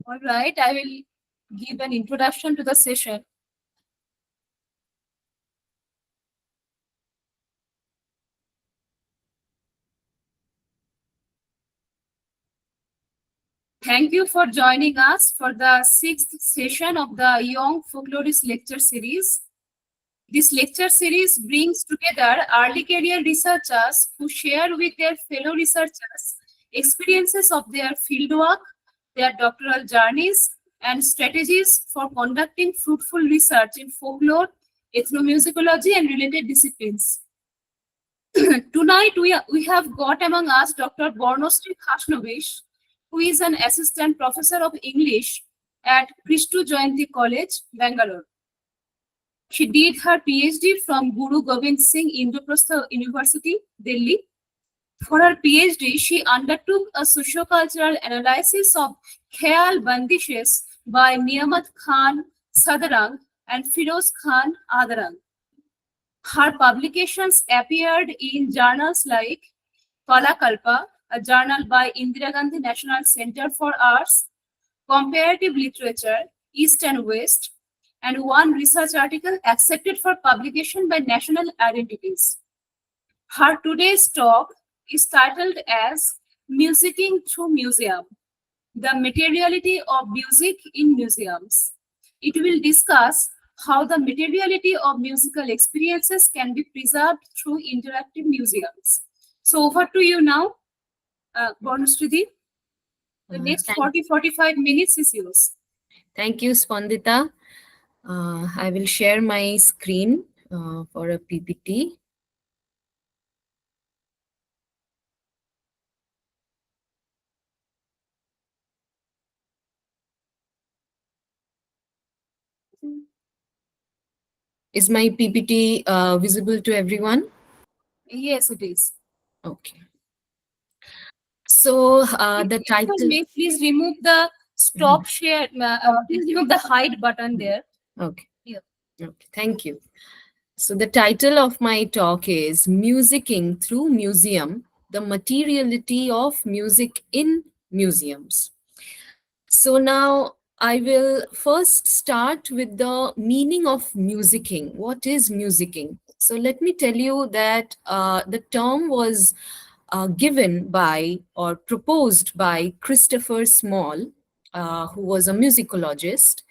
All right, I will give an introduction to the session. Thank you for joining us for the sixth session of the Young Folklorist Lecture Series. This lecture series brings together early career researchers who share with their fellow researchers experiences of their fieldwork, their doctoral journeys, and strategies for conducting fruitful research in folklore, ethnomusicology, and related disciplines. Tonight, we have got among us Dr. Barnashree Khasnobis, who is an assistant professor of English at Kristu Jayanti College, Bangalore. She did her PhD from Guru Gobind Singh Indraprastha University, Delhi. For her PhD, she undertook a sociocultural analysis of Khayal Bandishes by Niyamat Khan Sadarang and Firoz Khan Adarang. Her publications appeared in journals like Kalakalpa, a journal by Indira Gandhi National Center for Arts, Comparative Literature, East and West, and one research article accepted for publication by National Identities. Her today's talk is titled as Musiking Through Museum, the Materiality of Music in Museums. It will discuss how the materiality of musical experiences can be preserved through interactive museums. So over to you now, Barnashree. The next 40-45 minutes is yours. Thank you, Spandita. I will share my screen for a PPT. Is my PPT visible to everyone? Yes, it is. Okay. So the title. Please remove the stop share. Please remove the hide button there. Okay. Yeah. Okay. Thank you. So the title of my talk is Musiking Through Museum: The Materiality of Music in Museums. So now I will first start with the meaning of musicking. What is musicking? So let me tell you that the term was given by or proposed by Christopher Small, who was a musicologist,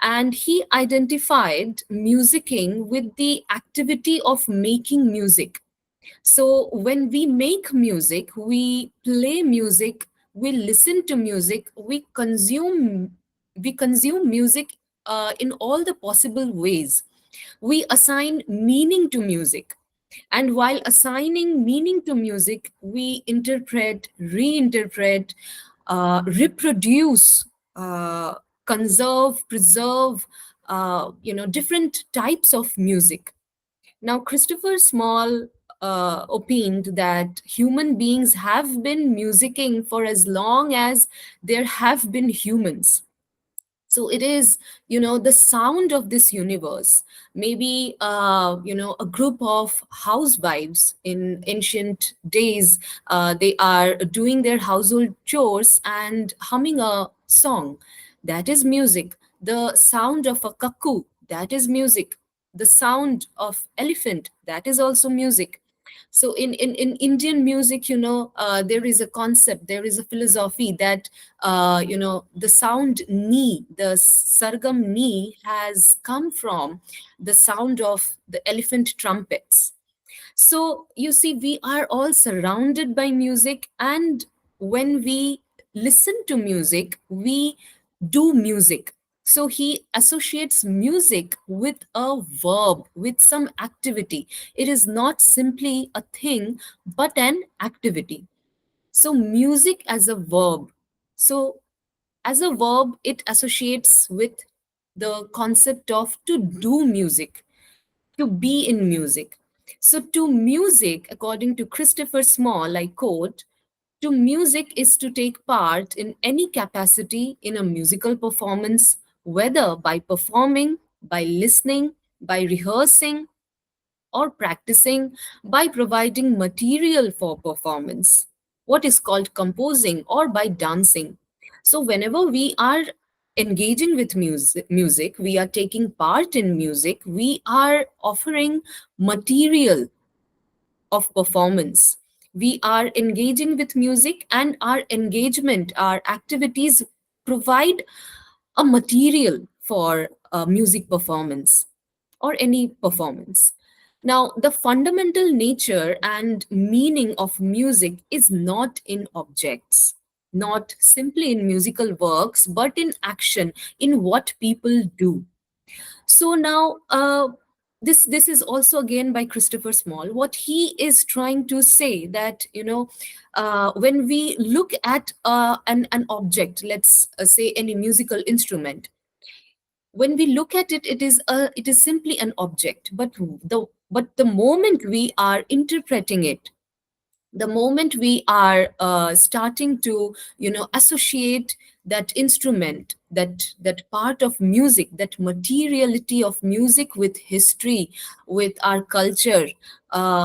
and he identified musicking with the activity of making music. So when we make music, we play music, we listen to music, we consume music in all the possible ways. We assign meaning to music. And while assigning meaning to music, we interpret, reinterpret, reproduce, conserve, preserve, different types of music. Now, Christopher Small opined that human beings have been musicking for as long as there have been humans. So it is, the sound of this universe. Maybe, a group of housewives in ancient days, they are doing their household chores and humming a song. That is music. The sound of a cuckoo, that is music. The sound of elephant, that is also music. So in Indian music, there is a concept, there is a philosophy that the sound ni, the sargam ni, has come from the sound of the elephant trumpets. So you see, we are all surrounded by music, and when we listen to music, we do music. So he associates music with a verb, with some activity. It is not simply a thing, but an activity. So music as a verb. So as a verb, it associates with the concept of to do music, to be in music. So, to music, according to Christopher Small, I quote, to music is to take part in any capacity in a musical performance, whether by performing, by listening, by rehearsing, or practicing, by providing material for performance, what is called composing, or by dancing. So whenever we are engaging with music, we are taking part in music, we are offering material of performance. We are engaging with music, and our engagement, our activities provide a material for music performance or any performance. Now, the fundamental nature and meaning of music is not in objects, not simply in musical works, but in action, in what people do. So now, this is also again by Christopher Small. What he is trying to say that, when we look at an object, let's say any musical instrument, when we look at it, it is simply an object. But the moment we are interpreting it, the moment we are starting to associate that instrument, that part of music, that materiality of music with history, with our culture,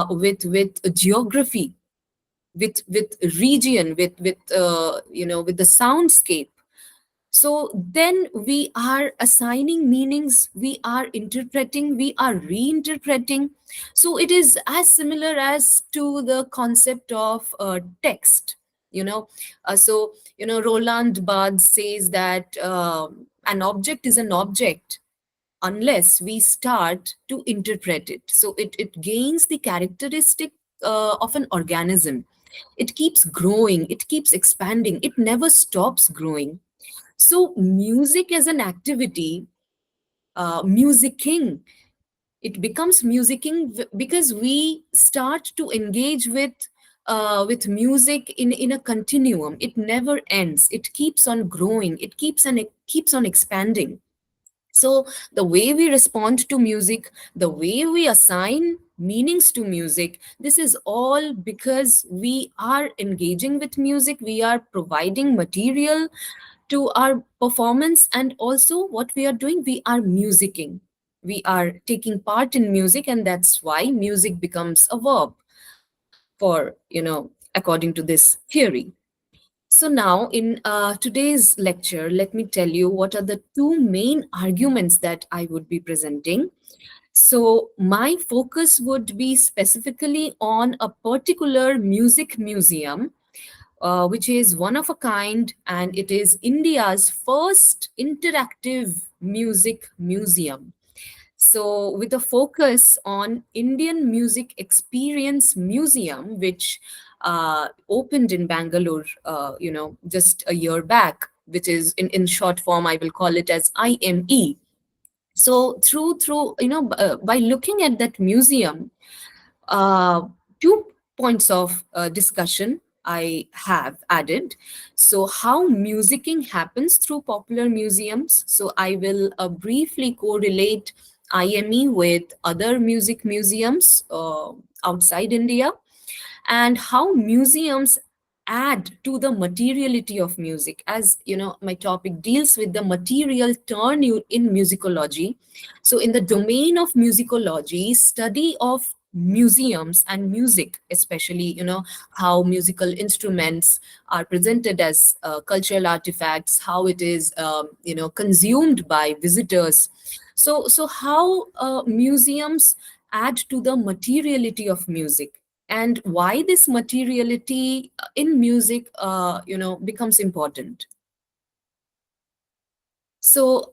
with geography, with region, with the soundscape, so then we are assigning meanings, we are interpreting, we are reinterpreting. So it is as similar as to the concept of text. Roland Barthes says that an object is an object unless we start to interpret it. So it gains the characteristic of an organism. It keeps growing, it keeps expanding, it never stops growing. So, music as an activity, musicking, it becomes musicking because we start to engage with music in a continuum. It never ends. It keeps on growing. It keeps on expanding. So the way we respond to music, the way we assign meanings to music, this is all because we are engaging with music, we are providing material to our performance, and also what we are doing, we are musicking. We are taking part in music, and that's why music becomes a verb according to this theory. So now, in today's lecture, let me tell you what are the two main arguments that I would be presenting. So my focus would be specifically on a particular music museum, which is one of a kind, and it is India's first interactive music museum. So, with a focus on Indian Music Experience Museum, which opened in Bangalore, just a year back, which is in short form, I will call it as IME. So, by looking at that museum, uh, 2 points of discussion I have added. So, how musicking happens through popular museums. So, I will briefly correlate IME with other music museums outside India, and how museums add to the materiality of music. As you know, my topic deals with the material turn in musicology. So in the domain of musicology, study of museums and music, especially how musical instruments are presented as cultural artifacts, how it is consumed by visitors. So how museums add to the materiality of music, and why this materiality in music becomes important. So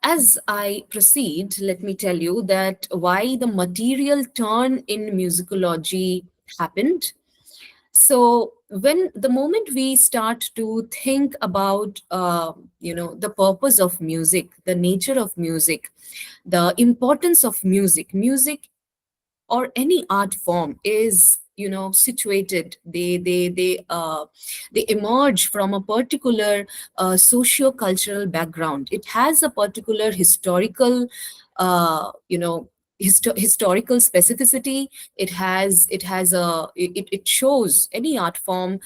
as I proceed, let me tell you that why the material turn in musicology happened. So when the moment we start to think about the purpose of music, the nature of music, the importance of music or any art form is situated, they emerge from a particular socio-cultural background. It has a particular historical historical specificity. It shows, any art form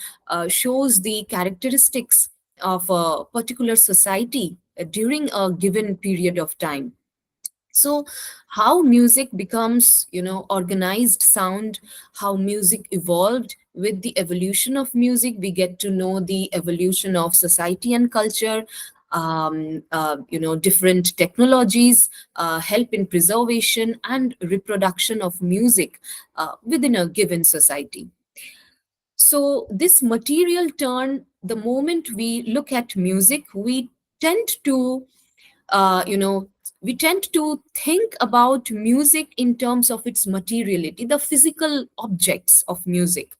shows the characteristics of a particular society during a given period of time. So how music becomes, organized sound, how music evolved with the evolution of music, we get to know the evolution of society and culture. Different technologies help in preservation and reproduction of music within a given society. So this material turn, the moment we look at music, tend to uh, you know we tend to think about music in terms of its materiality, the physical objects of music.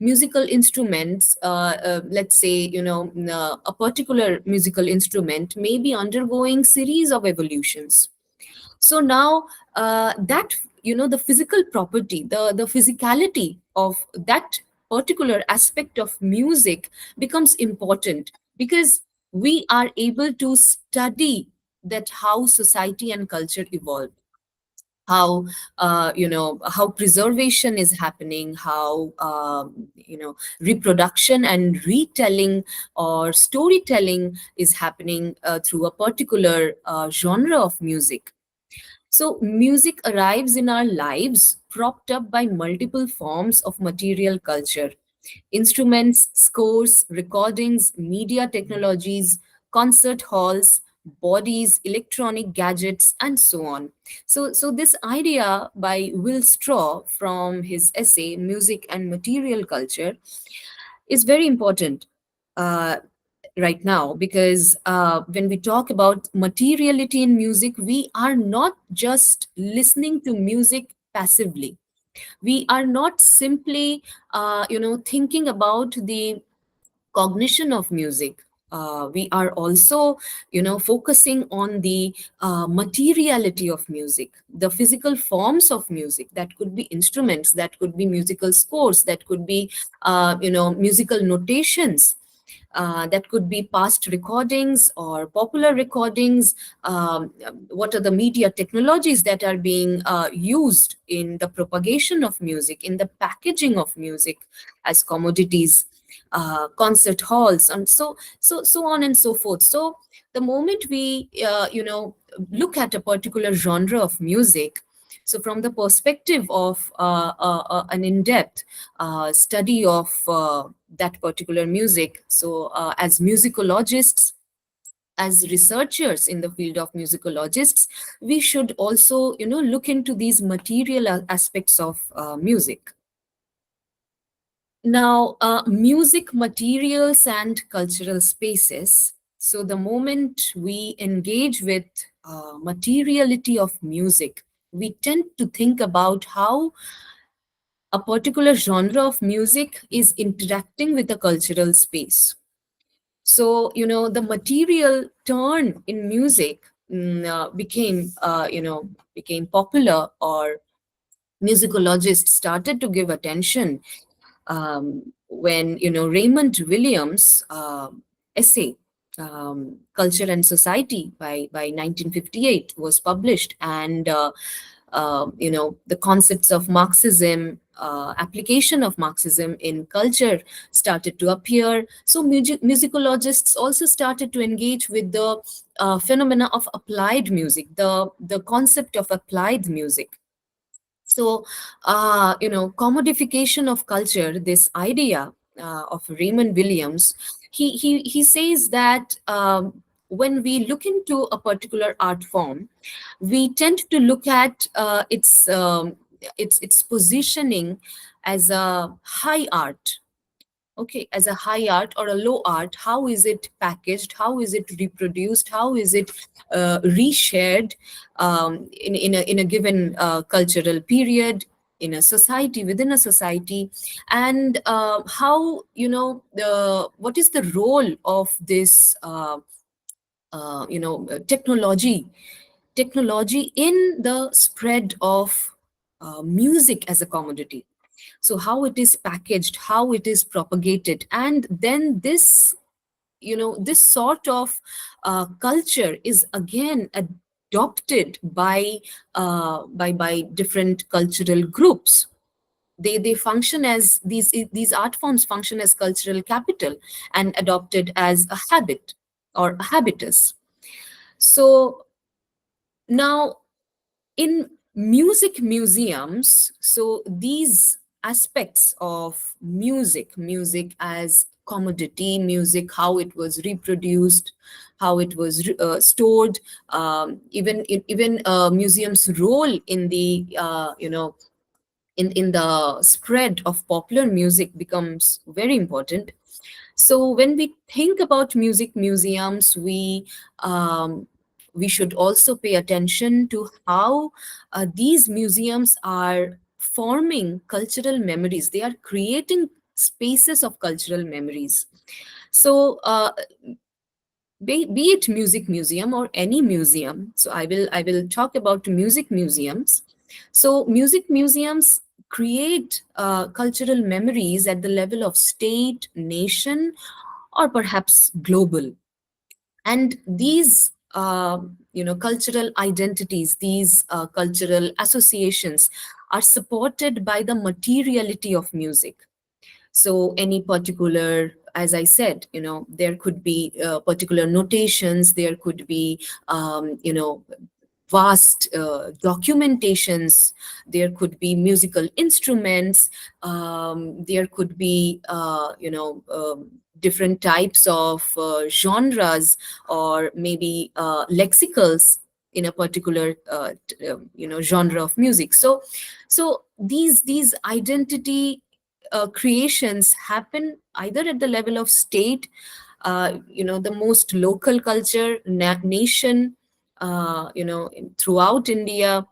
Musical instruments, let's say, a particular musical instrument may be undergoing series of evolutions. So now, that, the physical property, the physicality of that particular aspect of music becomes important, because we are able to study that how society and culture evolve, how, how preservation is happening, how, reproduction and retelling or storytelling is happening through a particular genre of music. So, music arrives in our lives propped up by multiple forms of material culture: instruments, scores, recordings, media technologies, concert halls, bodies, electronic gadgets, and so on. So this idea by Will Straw from his essay Music and Material Culture is very important uh, right now, because when we talk about materiality in music, we are not just listening to music passively. We are not simply thinking about the cognition of music. We are also, focusing on the materiality of music, the physical forms of music. That could be instruments, that could be musical scores, that could be musical notations, that could be past recordings or popular recordings. What are the media technologies that are being used in the propagation of music, in the packaging of music as commodities, concert halls, and so on and so forth. So the moment we look at a particular genre of music, so from the perspective of an in-depth study of that particular music, so as musicologists, as researchers in the field of musicologists, we should also, look into these material aspects of music. Now, music materials and cultural spaces. So, the moment we engage with materiality of music, we tend to think about how a particular genre of music is interacting with a cultural space. So, the material turn in music became popular, or musicologists started to give attention when, Raymond Williams' essay, Culture and Society, by 1958 was published, and the concepts of Marxism, application of Marxism in culture started to appear. So musicologists also started to engage with the phenomena of applied music, the concept of applied music. So, commodification of culture, this idea of Raymond Williams, he says that when we look into a particular art form, we tend to look at its positioning as a high art. Okay, as a high art or a low art, how is it packaged, how is it reproduced, how is it reshared in a given cultural period, in a society, within a society, and how, what is the role of this technology in the spread of music as a commodity. So how it is packaged, how it is propagated, and then this sort of culture is again adopted by different cultural groups. They function as these art forms function as cultural capital and adopted as a habit or a habitus. So now, In music museums, so these aspects of music as commodity, music, how it was reproduced, how it was stored, even museums' role in the in the spread of popular music becomes very important. So when we think about music museums, we should also pay attention to how these museums are forming cultural memories. They are creating spaces of cultural memories. So be it music museum or any museum. So I will talk about music museums. So music museums create cultural memories at the level of state, nation, or perhaps global. And these cultural identities, these cultural associations are supported by the materiality of music. So any particular, as I said, there could be particular notations, there could be vast documentations, there could be musical instruments, there could be different types of genres, or maybe lexicals in a particular genre of music. So these identity creations happen either at the level of state, the most local culture, nation, throughout India,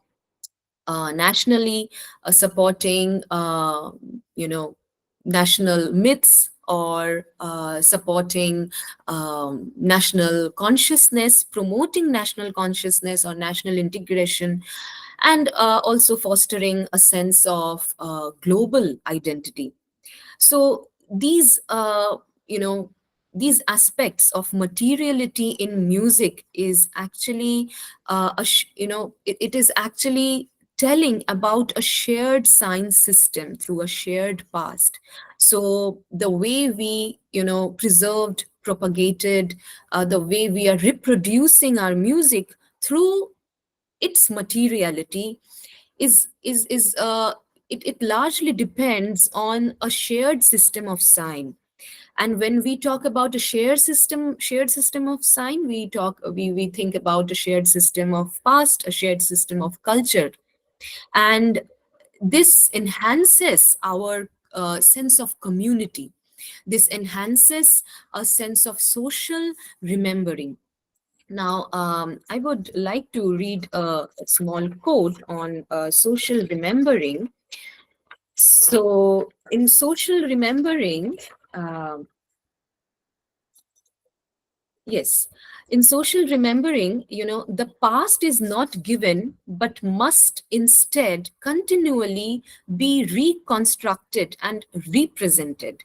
nationally, supporting, national myths, or supporting national consciousness, promoting national consciousness or national integration, and also fostering a sense of global identity. So you know these aspects of materiality in music is actually it is actually telling about a shared science system through a shared past. So the way we preserved, propagated, the way we are reproducing our music through its materiality is it largely depends on a shared system of sign. And when we talk about a shared system of sign, we think about a shared system of past, a shared system of culture. And this enhances our sense of community. This enhances a sense of social remembering. Now, I would like to read a small quote on social remembering. So, in social remembering, um, yes, in social remembering, the past is not given, but must instead continually be reconstructed and represented.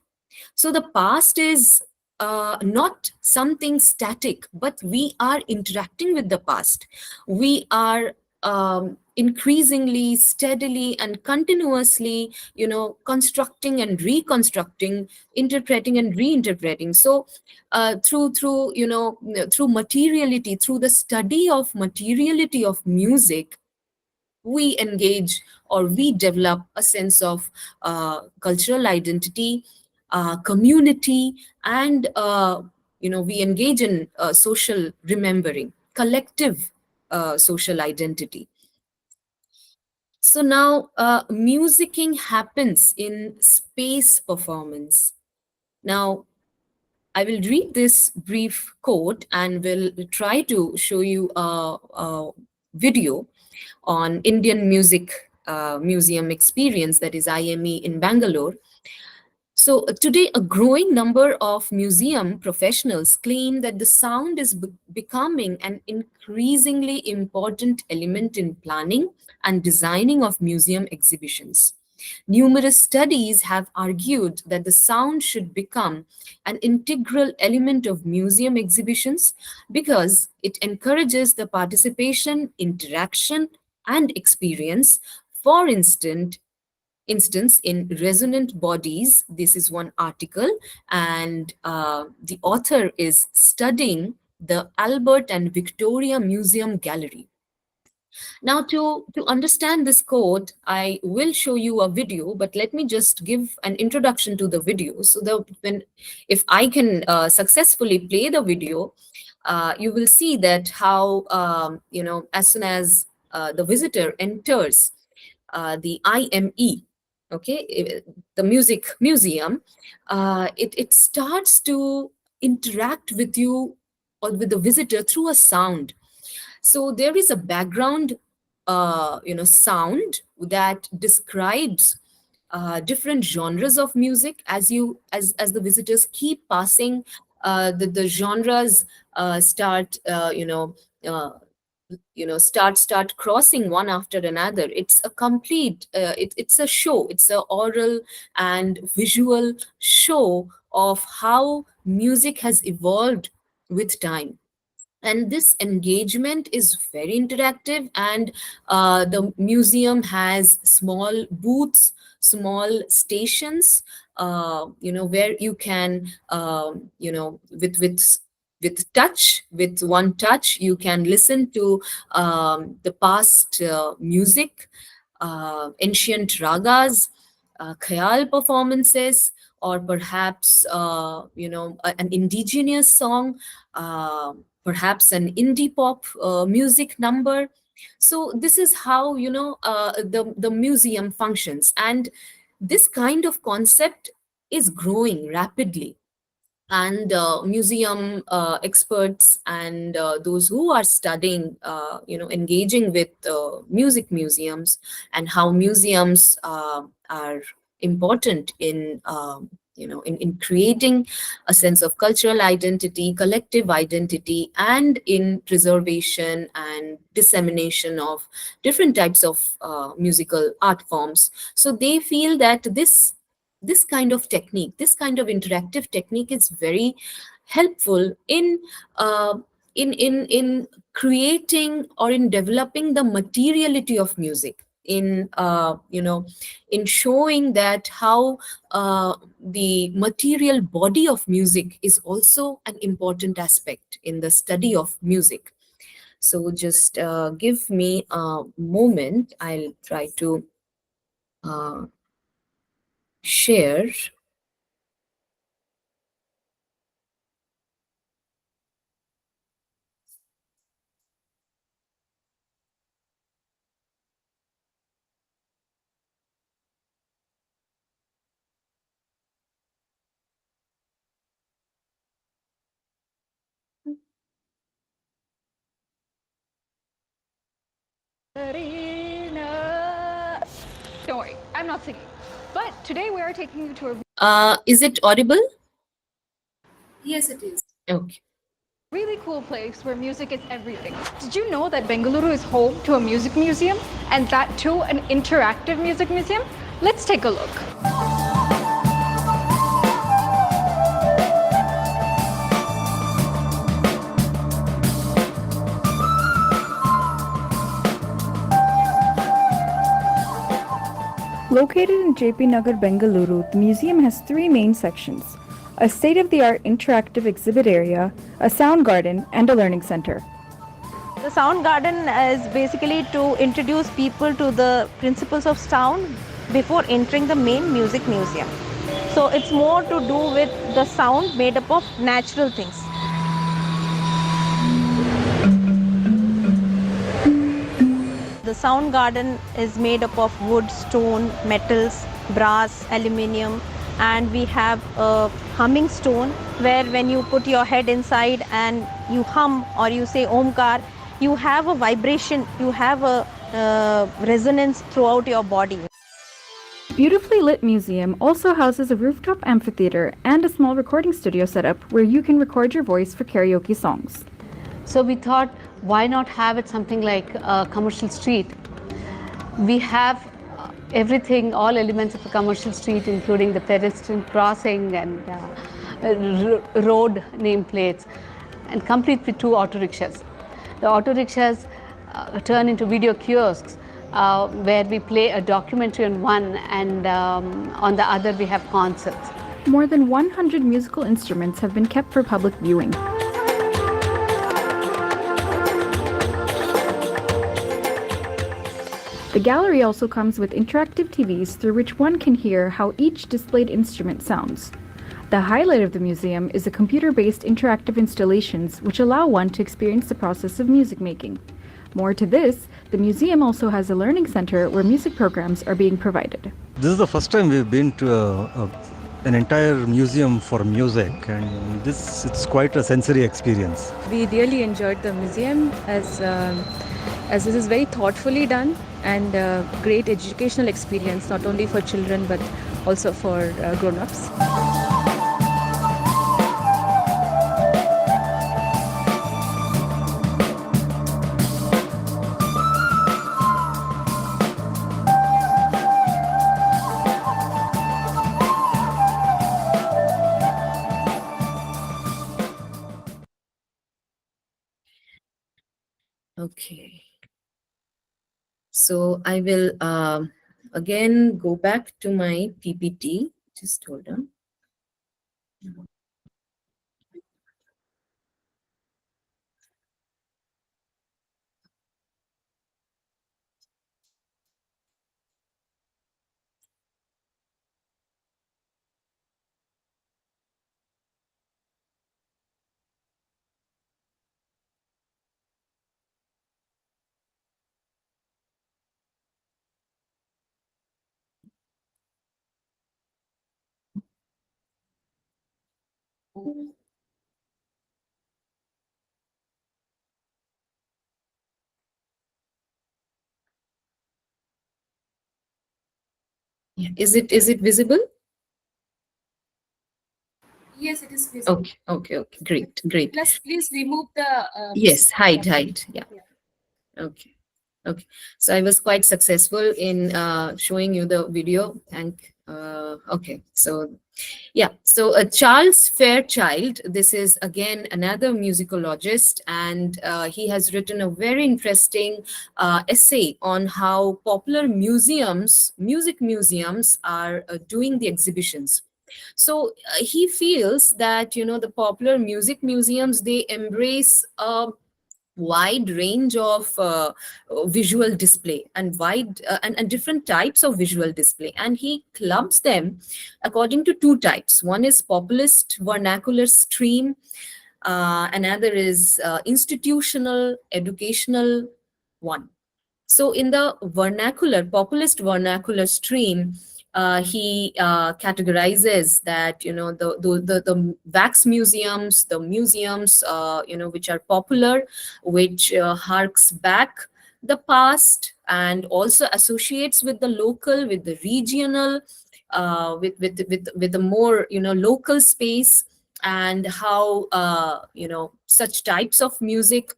So the past is not something static, but we are interacting with the past. We are increasingly, steadily, and continuously, constructing and reconstructing, interpreting and reinterpreting. So through materiality, through the study of materiality of music, we engage or we develop a sense of cultural identity, community, and we engage in social remembering, collective social identity. So now, musicking happens in space performance. Now, I will read this brief quote and will try to show you a video on Indian Music Museum Experience, that is IME in Bangalore. So today, a growing number of museum professionals claim that the sound is becoming an increasingly important element in planning and designing of museum exhibitions. Numerous studies have argued that the sound should become an integral element of museum exhibitions because it encourages the participation, interaction, and experience. For instance, in resonant bodies, this is one article, and the author is studying the Albert and Victoria Museum Gallery. Now, to understand this code, I will show you a video, but let me just give an introduction to the video so that if I can successfully play the video, you will see that how, as soon as the visitor enters the IME, okay, the music museum, it starts to interact with you or with the visitor through a sound. So there is a background, sound that describes different genres of music. As the visitors keep passing, the genres start, uh, start crossing one after another. It's a complete, it's a show. It's a oral and visual show of how music has evolved with time, and this engagement is very interactive. And the museum has small booths, small stations, where you can, with one touch you can listen to the past music, ancient ragas, khayal performances, or perhaps an indigenous song, perhaps an indie pop music number. So this is how, the museum functions, and this kind of concept is growing rapidly. And museum experts and those who are studying, engaging with music museums, and how museums are important in, in creating a sense of cultural identity, collective identity, and in preservation and dissemination of different types of musical art forms. So they feel that this kind of technique, this kind of interactive technique, is very helpful in uh, in creating or in developing the materiality of music, in in showing that how the material body of music is also an important aspect in the study of music. So just give me a moment. I'll try to uh, share. Don't worry, I'm not singing. But today we are taking you to a Is it audible? Yes, it is. Okay. really cool place where music is everything. Did you know that Bengaluru is home to a music museum, and that too an interactive music museum? Let's take a look. Located in JP Nagar, Bengaluru, the museum has three main sections: a state-of-the-art interactive exhibit area, a sound garden, and a learning center. The sound garden is basically to introduce people to the principles of sound before entering the main music museum. So it's more to do with the sound made up of natural things. The sound garden is made up of wood, stone, metals, brass, aluminium, and we have a humming stone where when you put your head inside and you hum or you say Omkar, you have a vibration, you have a resonance throughout your body. The beautifully lit museum also houses a rooftop amphitheater and a small recording studio setup where you can record your voice for karaoke songs. So we thought, why not have it something like a commercial street? We have everything, all elements of a commercial street, including the pedestrian crossing and road nameplates, and complete with two auto rickshaws. The auto rickshaws turn into video kiosks where we play a documentary on one, and on the other we have concerts. More than 100 musical instruments have been kept for public viewing. The gallery also comes with interactive TVs through which one can hear how each displayed instrument sounds. The highlight of the museum is the computer-based interactive installations which allow one to experience the process of music making. More to this, the museum also has a learning center where music programs are being provided. This is the first time we've been to an entire museum for music, and it's quite a sensory experience. We really enjoyed the museum as this is very thoughtfully done and a great educational experience, not only for children but also for grown-ups. Okay. So I will again go back to my PPT. Just hold on. Yeah. Is it visible? Yes, it is visible. Okay. Great. Plus, please remove the. Yes, hide. Yeah. Okay. So I was quite successful in showing you the video, and okay. So yeah. So Charles Fairchild, this is again another musicologist, and he has written a very interesting essay on how popular music museums are doing the exhibitions. So he feels that, the popular music museums, they embrace a wide range of visual display and and different types of visual display, and he clubs them according to two types. One is populist vernacular stream, another is institutional educational one. So in the populist vernacular stream, he categorizes that, the wax museums, the museums, which are popular, which harks back the past and also associates with the local, with the regional, with the more, local space, and how, such types of music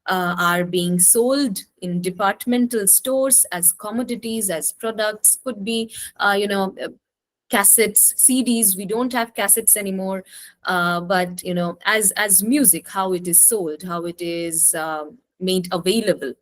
are being sold in departmental stores as commodities, as products. Could be, cassettes, CDs. We don't have cassettes anymore, but as music, how it is sold, how it is made available.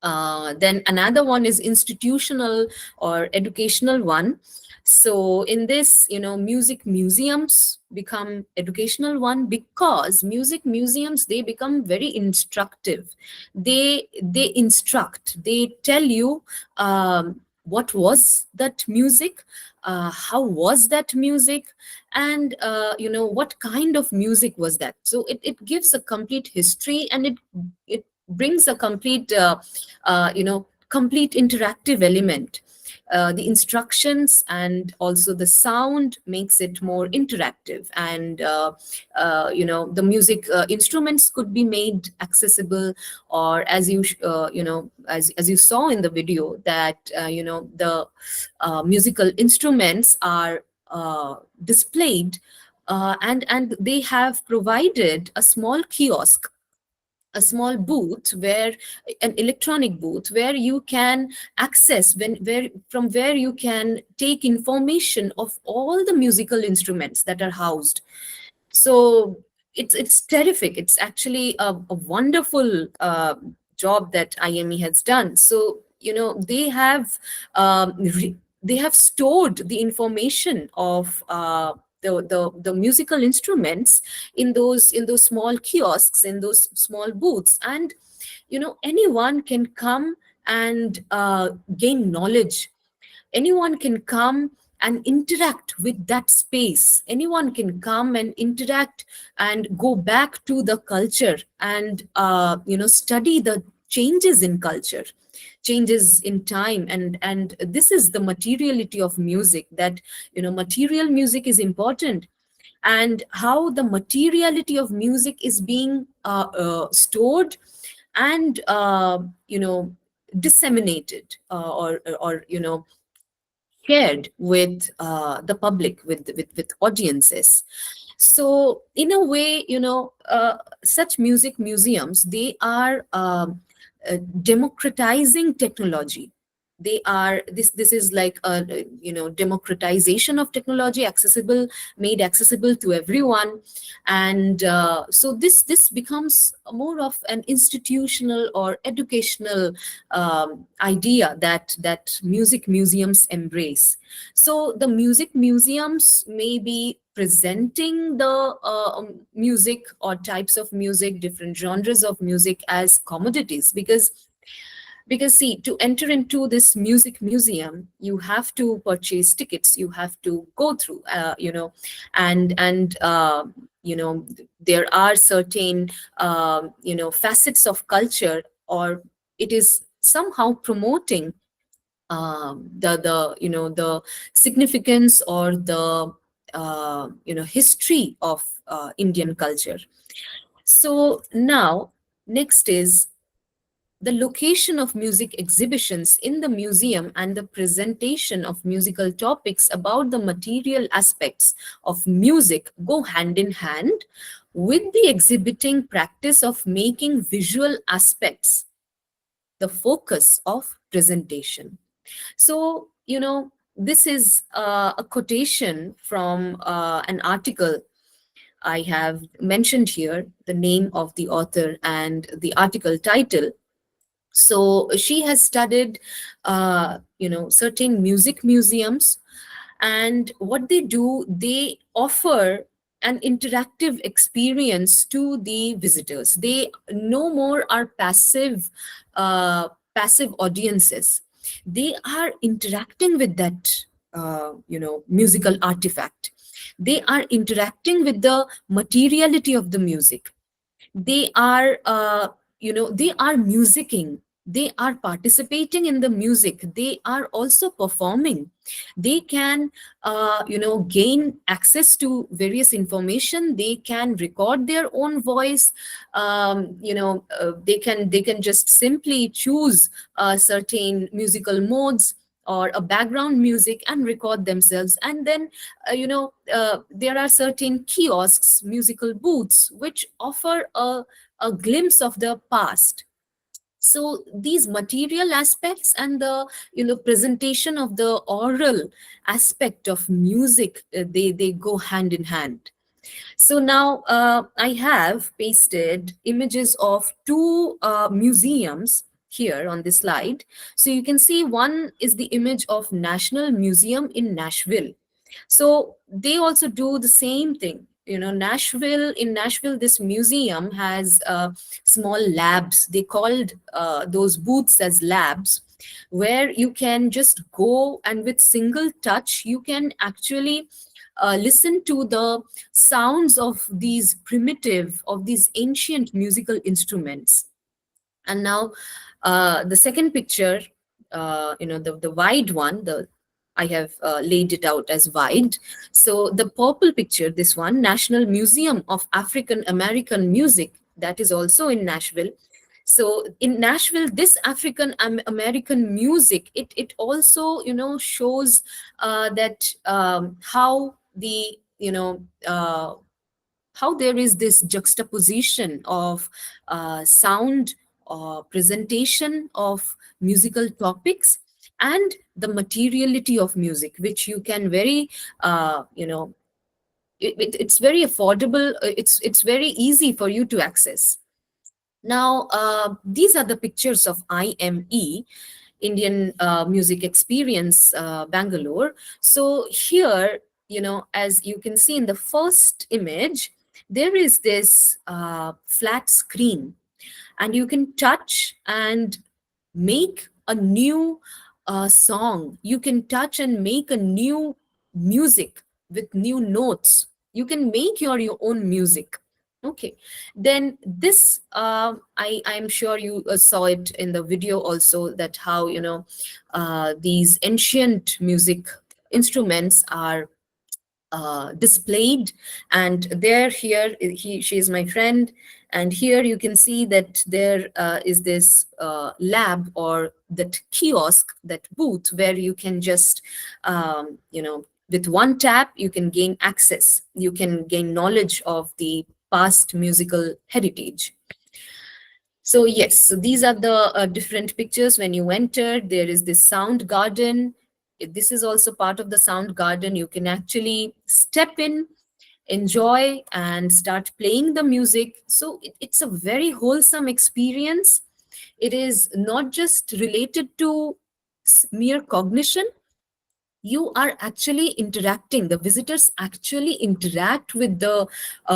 Then another one is institutional or educational one. So in this, music museums become educational one, because music museums, they become very instructive. They instruct, they tell you what was that music, how was that music, and what kind of music was that. So it gives a complete history, and it brings a complete complete interactive element. The instructions and also the sound makes it more interactive, and the music instruments could be made accessible, or as you as you saw in the video, that the musical instruments are displayed, and they have provided a small kiosk, a small booth, where an electronic booth, where you can access, from where you can take information of all the musical instruments that are housed. So it's terrific. It's actually a wonderful job that IME has done. So they have stored the information of the musical instruments in those small kiosks, in those small booths, and anyone can come and gain knowledge. Anyone can come and interact with that space. Anyone can come and interact and go back to the culture and study the changes in culture, changes in time. And this is the materiality of music, that material music is important, and how the materiality of music is being stored and disseminated, or shared with the public, with audiences. So in a way, such music museums, they are democratizing technology. They are, this is like a democratization of technology, made accessible to everyone. And so this becomes more of an institutional or educational idea that music museums embrace. So the music museums may be presenting the music or types of music, different genres of music as commodities, because see, to enter into this music museum, you have to purchase tickets, you have to go through, and there are certain facets of culture, or it is somehow promoting the significance or the history of Indian culture. So now, next is the location of music exhibitions in the museum and the presentation of musical topics about the material aspects of music go hand in hand with the exhibiting practice of making visual aspects the focus of presentation. So, this is a quotation from an article. I have mentioned here the name of the author and the article title. So she has studied, certain music museums, and what they do, they offer an interactive experience to the visitors. They no more are passive audiences. They are interacting with that, musical artifact. They are interacting with the materiality of the music. They are they are musicking, they are participating in the music, they are also performing. They can gain access to various information, they can record their own voice. They can just simply choose certain musical modes or a background music and record themselves. And then there are certain kiosks, musical booths, which offer a glimpse of the past. So these material aspects and the presentation of the oral aspect of music, they go hand in hand. So now I have pasted images of two museums here on this slide. So you can see one is the image of National Museum in Nashville. So they also do the same thing. In Nashville, this museum has small labs. They called those booths as labs, where you can just go and with single touch, you can actually listen to the sounds of these ancient musical instruments. And now the second picture, the wide one, I have laid it out as wide. So the purple picture, this one, National Museum of African American Music, that is also in Nashville. So in Nashville, this African American music, it also shows that how the how there is this juxtaposition of sound presentation of musical topics and the materiality of music, which you can very it's very affordable, it's very easy for you to access. Now these are the pictures of IME, Indian Music Experience, Bangalore. So here, as you can see in the first image, there is this flat screen, and you can touch and make a new song. You can touch and make a new music with new notes. You can make your own music. Okay, then this I'm sure you saw it in the video also, that how these ancient music instruments are displayed. And there, here, she is my friend, and here you can see that there is this lab, or that kiosk, that booth, where you can just with one tap you can gain access, you can gain knowledge of the past musical heritage. So yes, so these are the different pictures. When you enter, there is this sound garden. This is also part of the sound garden. You can actually step in, enjoy, and start playing the music. So it's a very wholesome experience. It is not just related to mere cognition. You are actually interacting. The visitors actually interact with the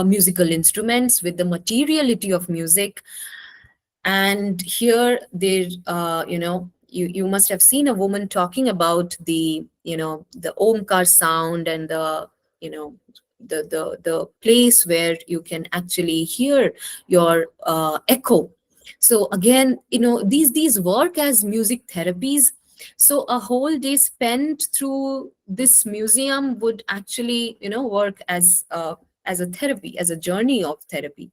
musical instruments, with the materiality of music. And here there you must have seen a woman talking about the the omkar sound, and the you know the place where you can actually hear your echo. So again, these work as music therapies. So a whole day spent through this museum would actually work as a therapy, as a journey to therapy.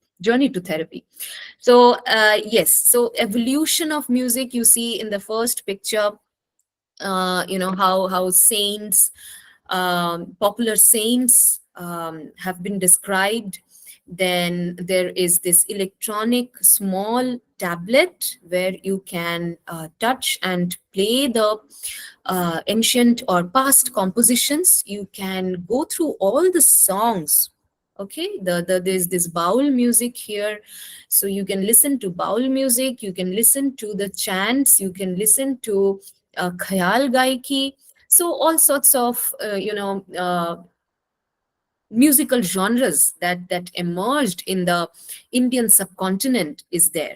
So yes, so evolution of music, you see in the first picture, how saints, popular saints have been described. Then there is this electronic small tablet where you can touch and play the ancient or past compositions. You can go through all the songs. Okay, there's this baul music here, so you can listen to baul music, you can listen to the chants, you can listen to khayal gaiki. So all sorts of musical genres that emerged in the Indian subcontinent is there.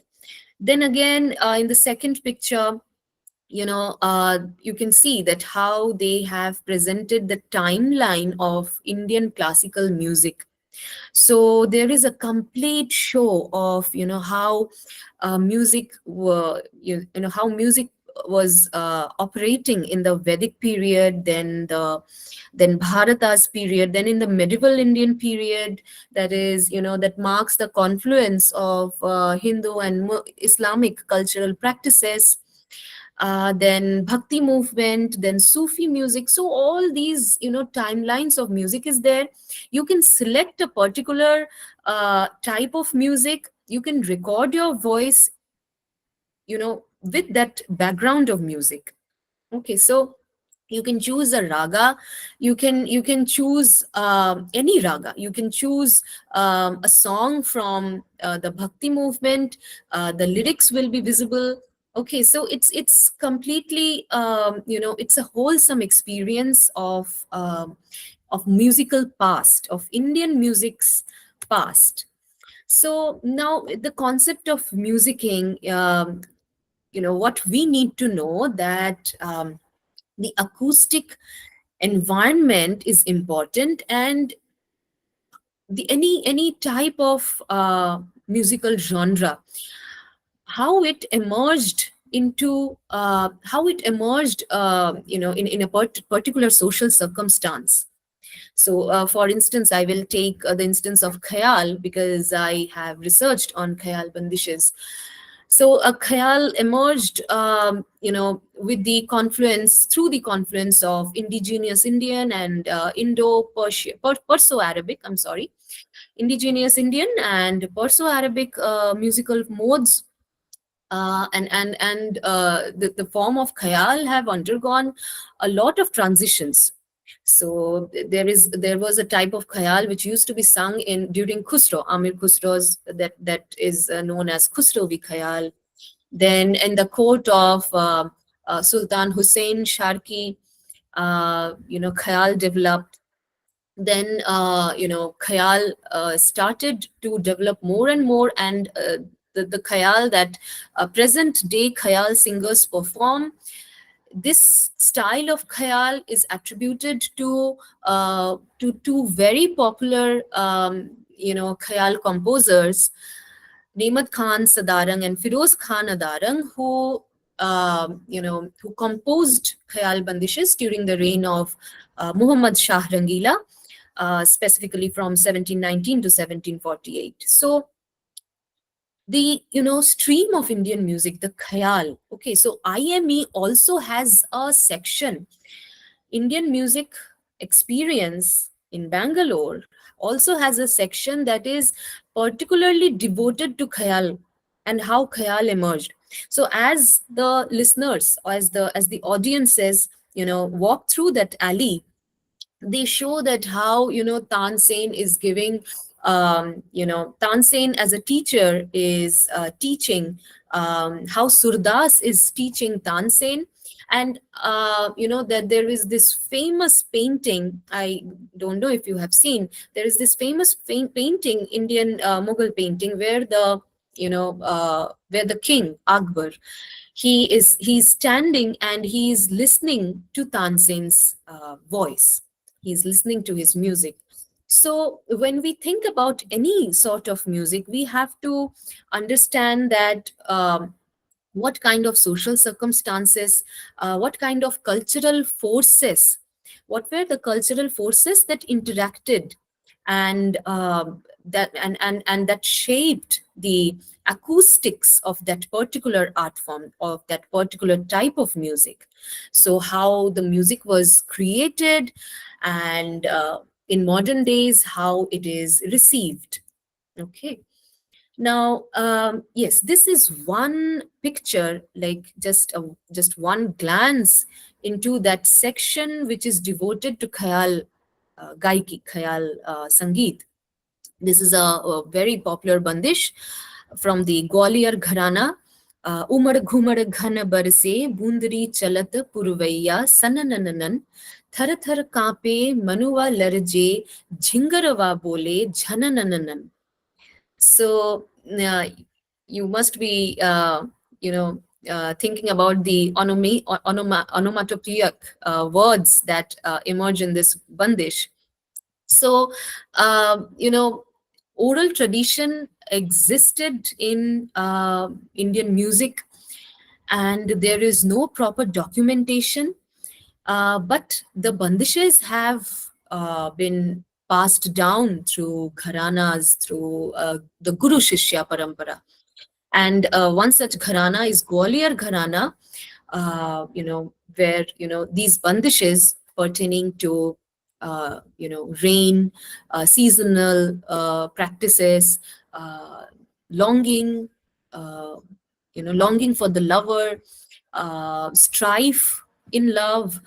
Then again, in the second picture, you can see that how they have presented the timeline of Indian classical music. So there is a complete show of how music were how music was operating in the Vedic period, then Bharata's period, then in the medieval Indian period, that is that marks the confluence of Hindu and Islamic cultural practices. Then Bhakti movement, then Sufi music. So all these timelines of music is there. You can select a particular type of music. You can record your voice with that background of music. Okay, so you can choose a raga. You can choose any raga. You can choose a song from the Bhakti movement. The lyrics will be visible. Okay, so it's completely it's a wholesome experience of musical past, of Indian music's past. So now the concept of musicking, what we need to know, that the acoustic environment is important, and the any type of musical genre, how it emerged into how it emerged in a particular social circumstance. So for instance, I will take the instance of khayal, because I have researched on khayal bandishes. So a khayal emerged, with the confluence, through the confluence of indigenous Indian and Perso-Arabic, I'm sorry, indigenous Indian and Perso-Arabic musical modes. The form of khayal have undergone a lot of transitions. So there was a type of khayal which used to be sung during Khusro, Amir Khusro's, that is known as Khusrovi khayal. Then in the court of Sultan Hussein Sharki, khayal developed. Then khayal started to develop more and more, and the khayal that present day khayal singers perform. This style of khayal is attributed to two very popular khayal composers, Nemad Khan Sadarang and Firoz Khan Adarang, who composed khayal bandishes during the reign of Muhammad Shah Rangila, specifically from 1719 to 1748. So the stream of Indian music, the khayal. Okay, so IME also has a section, Indian music experience in Bangalore also has a section that is particularly devoted to khayal and how khayal emerged. So as the listeners, or as the audiences, walk through that alley, they show that how Tansen is giving Tansen as a teacher is teaching how Surdas is teaching Tansen, and that there is this famous painting. I don't know if you have seen. There is this famous painting, Indian Mughal painting, where the king Akbar, he's standing and he's listening to Tansen's voice. He's listening to his music. So when we think about any sort of music, we have to understand that what kind of social circumstances, what kind of cultural forces, what were the cultural forces that interacted and that shaped the acoustics of that particular art form, of that particular type of music. So how the music was created, and in modern days how it is received. Okay, now yes, this is one picture, like just one glance into that section which is devoted to khayal gaiki, khayal sangeet. This is a very popular bandish from the Gwalior Gharana. Umar ghumar ghan barse bundri chalat purvaiya sanananan thar thar kape manuva larje jhingarava bole jhanananan. So you must be thinking about the onomatopoeic words that emerge in this bandish. So oral tradition existed in Indian music, and there is no proper documentation, but the bandishes have been passed down through gharanas, through the Guru Shishya Parampara. And one such gharana is Gwalior Gharana, where these bandishes pertaining to rain, seasonal practices, longing, longing for the lover, strife in love,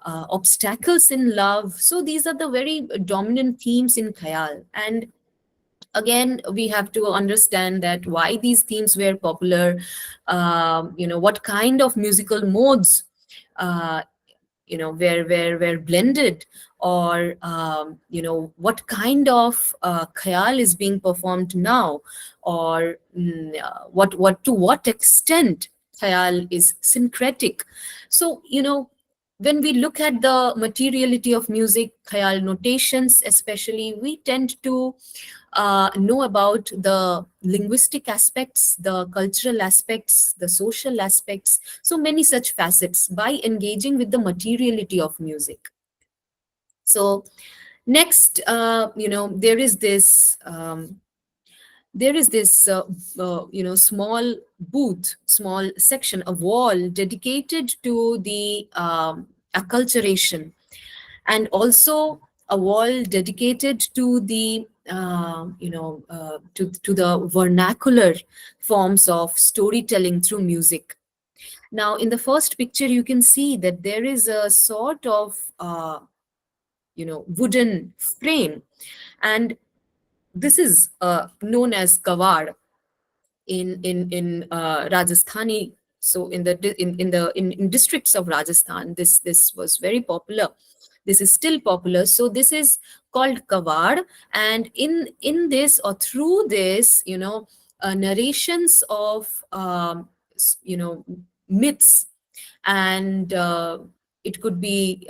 obstacles in love. So these are the very dominant themes in khayal. And again, we have to understand that why these themes were popular, what kind of musical modes were blended, or what kind of khayal is being performed now, or what to what extent khayal is syncretic. So when we look at the materiality of music, khayal notations especially, we tend to know about the linguistic aspects, the cultural aspects, the social aspects, so many such facets by engaging with the materiality of music. So next, there is this small booth, small section, a wall dedicated to the acculturation, and also a wall dedicated to the to the vernacular forms of storytelling through music. Now, in the first picture, you can see that there is a sort of wooden frame, and this is known as kawad in Rajasthani. So in districts of Rajasthan, this was very popular. This is still popular. So this is called kawad, and in this, or through this, narrations of myths, and it could be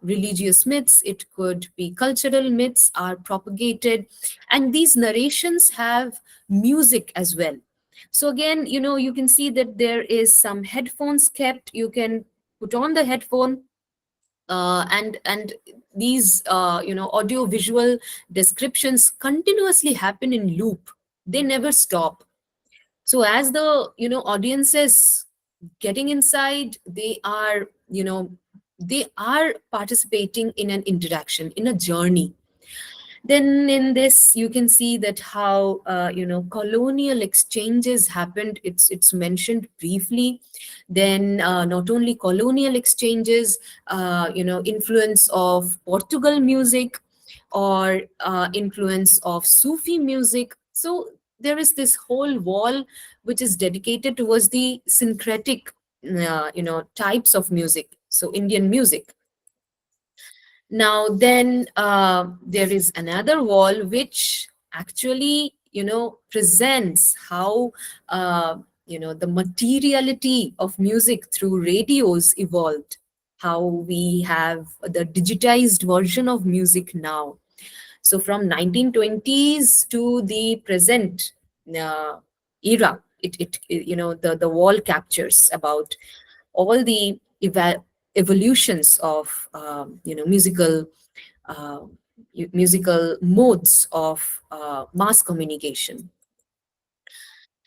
religious myths, it could be cultural myths are propagated, and these narrations have music as well. So again, you can see that there is some headphones kept. You can put on the headphone, and these audio visual descriptions continuously happen in loop. They never stop. So as the audiences getting inside, they are participating in an interaction, in a journey. Then in this you can see that how colonial exchanges happened. It's mentioned briefly. Then not only colonial exchanges, influence of Portugal music, or influence of Sufi music. So there is this whole wall which is dedicated towards the syncretic types of music, so Indian music. Now then there is another wall which actually presents how the materiality of music through radios evolved, how we have the digitized version of music now. So from 1920s to the present era, the wall captures about all the evolutions of uh, musical modes of mass communication.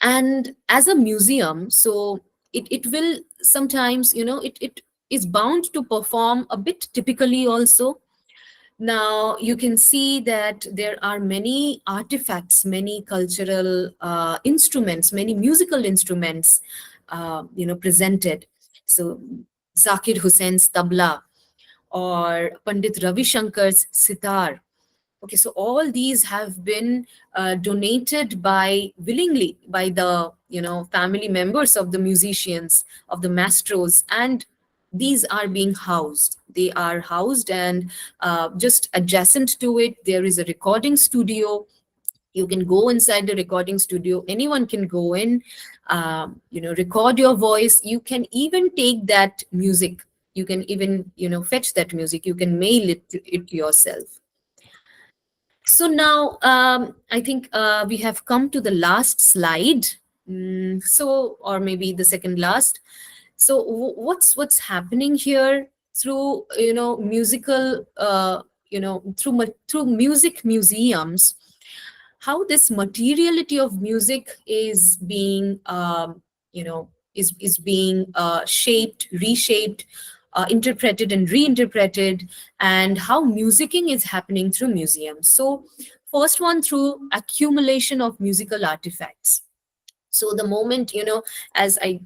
And as a museum, so it will sometimes, it is bound to perform a bit typically also. Now you can see that there are many artifacts, many cultural instruments, many musical instruments presented. So Zakir Hussein's tabla, or Pandit Ravi Shankar's sitar. Okay, so all these have been donated by willingly by the family members of the musicians, of the maestros, and these are being housed. They are housed, and just adjacent to it, there is a recording studio. You can go inside the recording studio. Anyone can go in, record your voice. You can even take that music. You can even fetch that music. You can mail it yourself. So now I think we have come to the last slide. Or maybe the second last. So what's happening here through musical through music museums? How this materiality of music is being is being shaped, reshaped, interpreted and reinterpreted, and how musiking is happening through museums. So first one, through accumulation of musical artifacts. So the moment, as I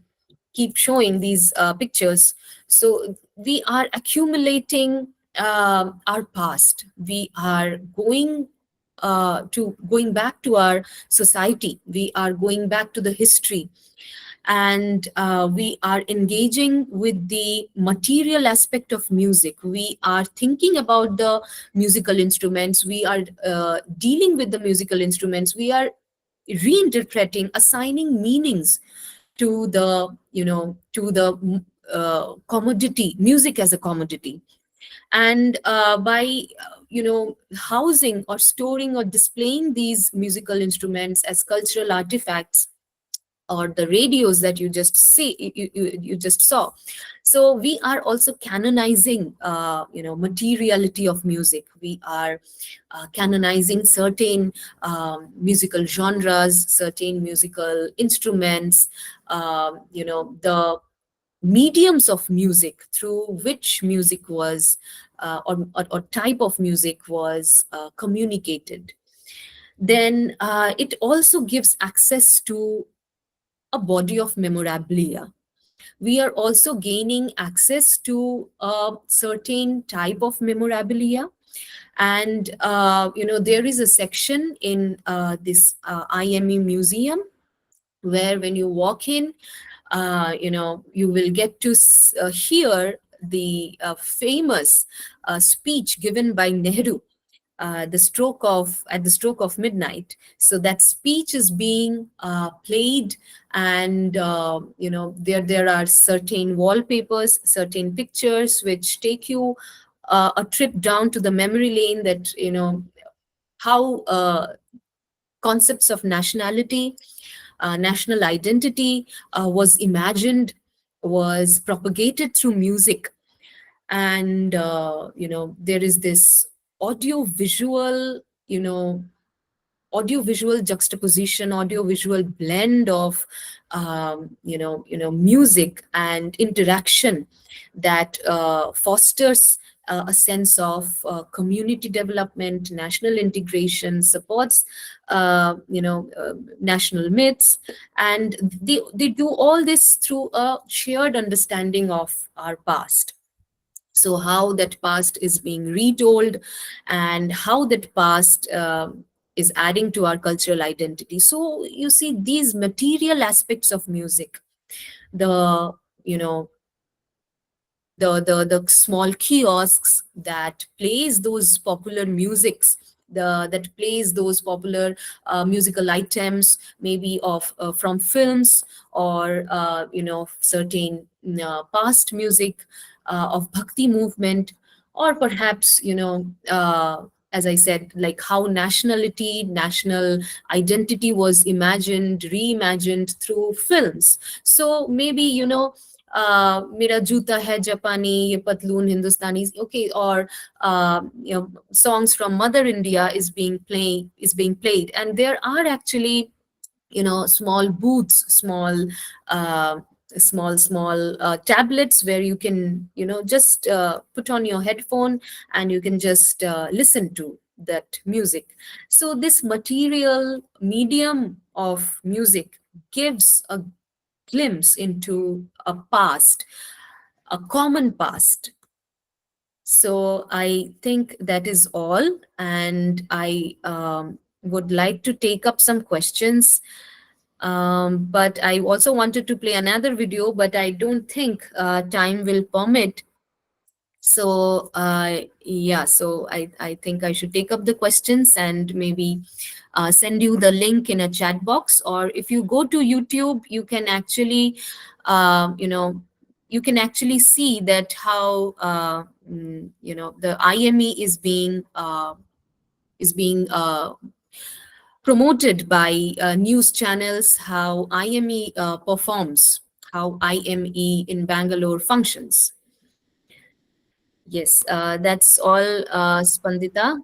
keep showing these pictures, so we are accumulating our past. We are going back to our society. We are going back to the history, and we are engaging with the material aspect of music. We are thinking about the musical instruments. We are dealing with the musical instruments. We are reinterpreting, assigning meanings to the commodity, music as a commodity. And by housing or storing or displaying these musical instruments as cultural artifacts, or the radios that you just you just saw. So we are also canonizing materiality of music. We are canonizing certain musical genres, certain musical instruments, the mediums of music through which music was or type of music was communicated. Then it also gives access to a body of memorabilia. We are also gaining access to a certain type of memorabilia. And, there is a section in this IME museum where when you walk in, you will get to hear the famous speech given by Nehru at the stroke of midnight. So that speech is being played, and there are certain wallpapers, certain pictures which take you a trip down to the memory lane, that how concepts of nationality, national identity was imagined, was propagated through music. And there is this audio visual juxtaposition, audio visual blend of music and interaction that fosters a sense of community development, national integration, supports national myths, and they do all this through a shared understanding of our past. So how that past is being retold, and how that past is adding to our cultural identity. So you see these material aspects of music, the you know the small kiosks that plays those popular musics, that plays those popular musical items, maybe of from films, or certain past music of bhakti movement, or perhaps as I said, like how national identity was reimagined through films. So maybe Mera Juta Hai Japani, Ye Patloon Hindustani, okay, or songs from Mother India is being played, and there are actually small booths, small tablets where you can just put on your headphone, and you can just listen to that music. So this material medium of music gives a glimpse into a past, a common past. So I think that is all, and I would like to take up some questions. But I also wanted to play another video, but I don't think time will permit. So so I think I should take up the questions and maybe send you the link in a chat box. Or if you go to YouTube, you can actually see that how the IME is being promoted by news channels, how IME performs, how IME in Bangalore functions. Yes, that's all. Spandita,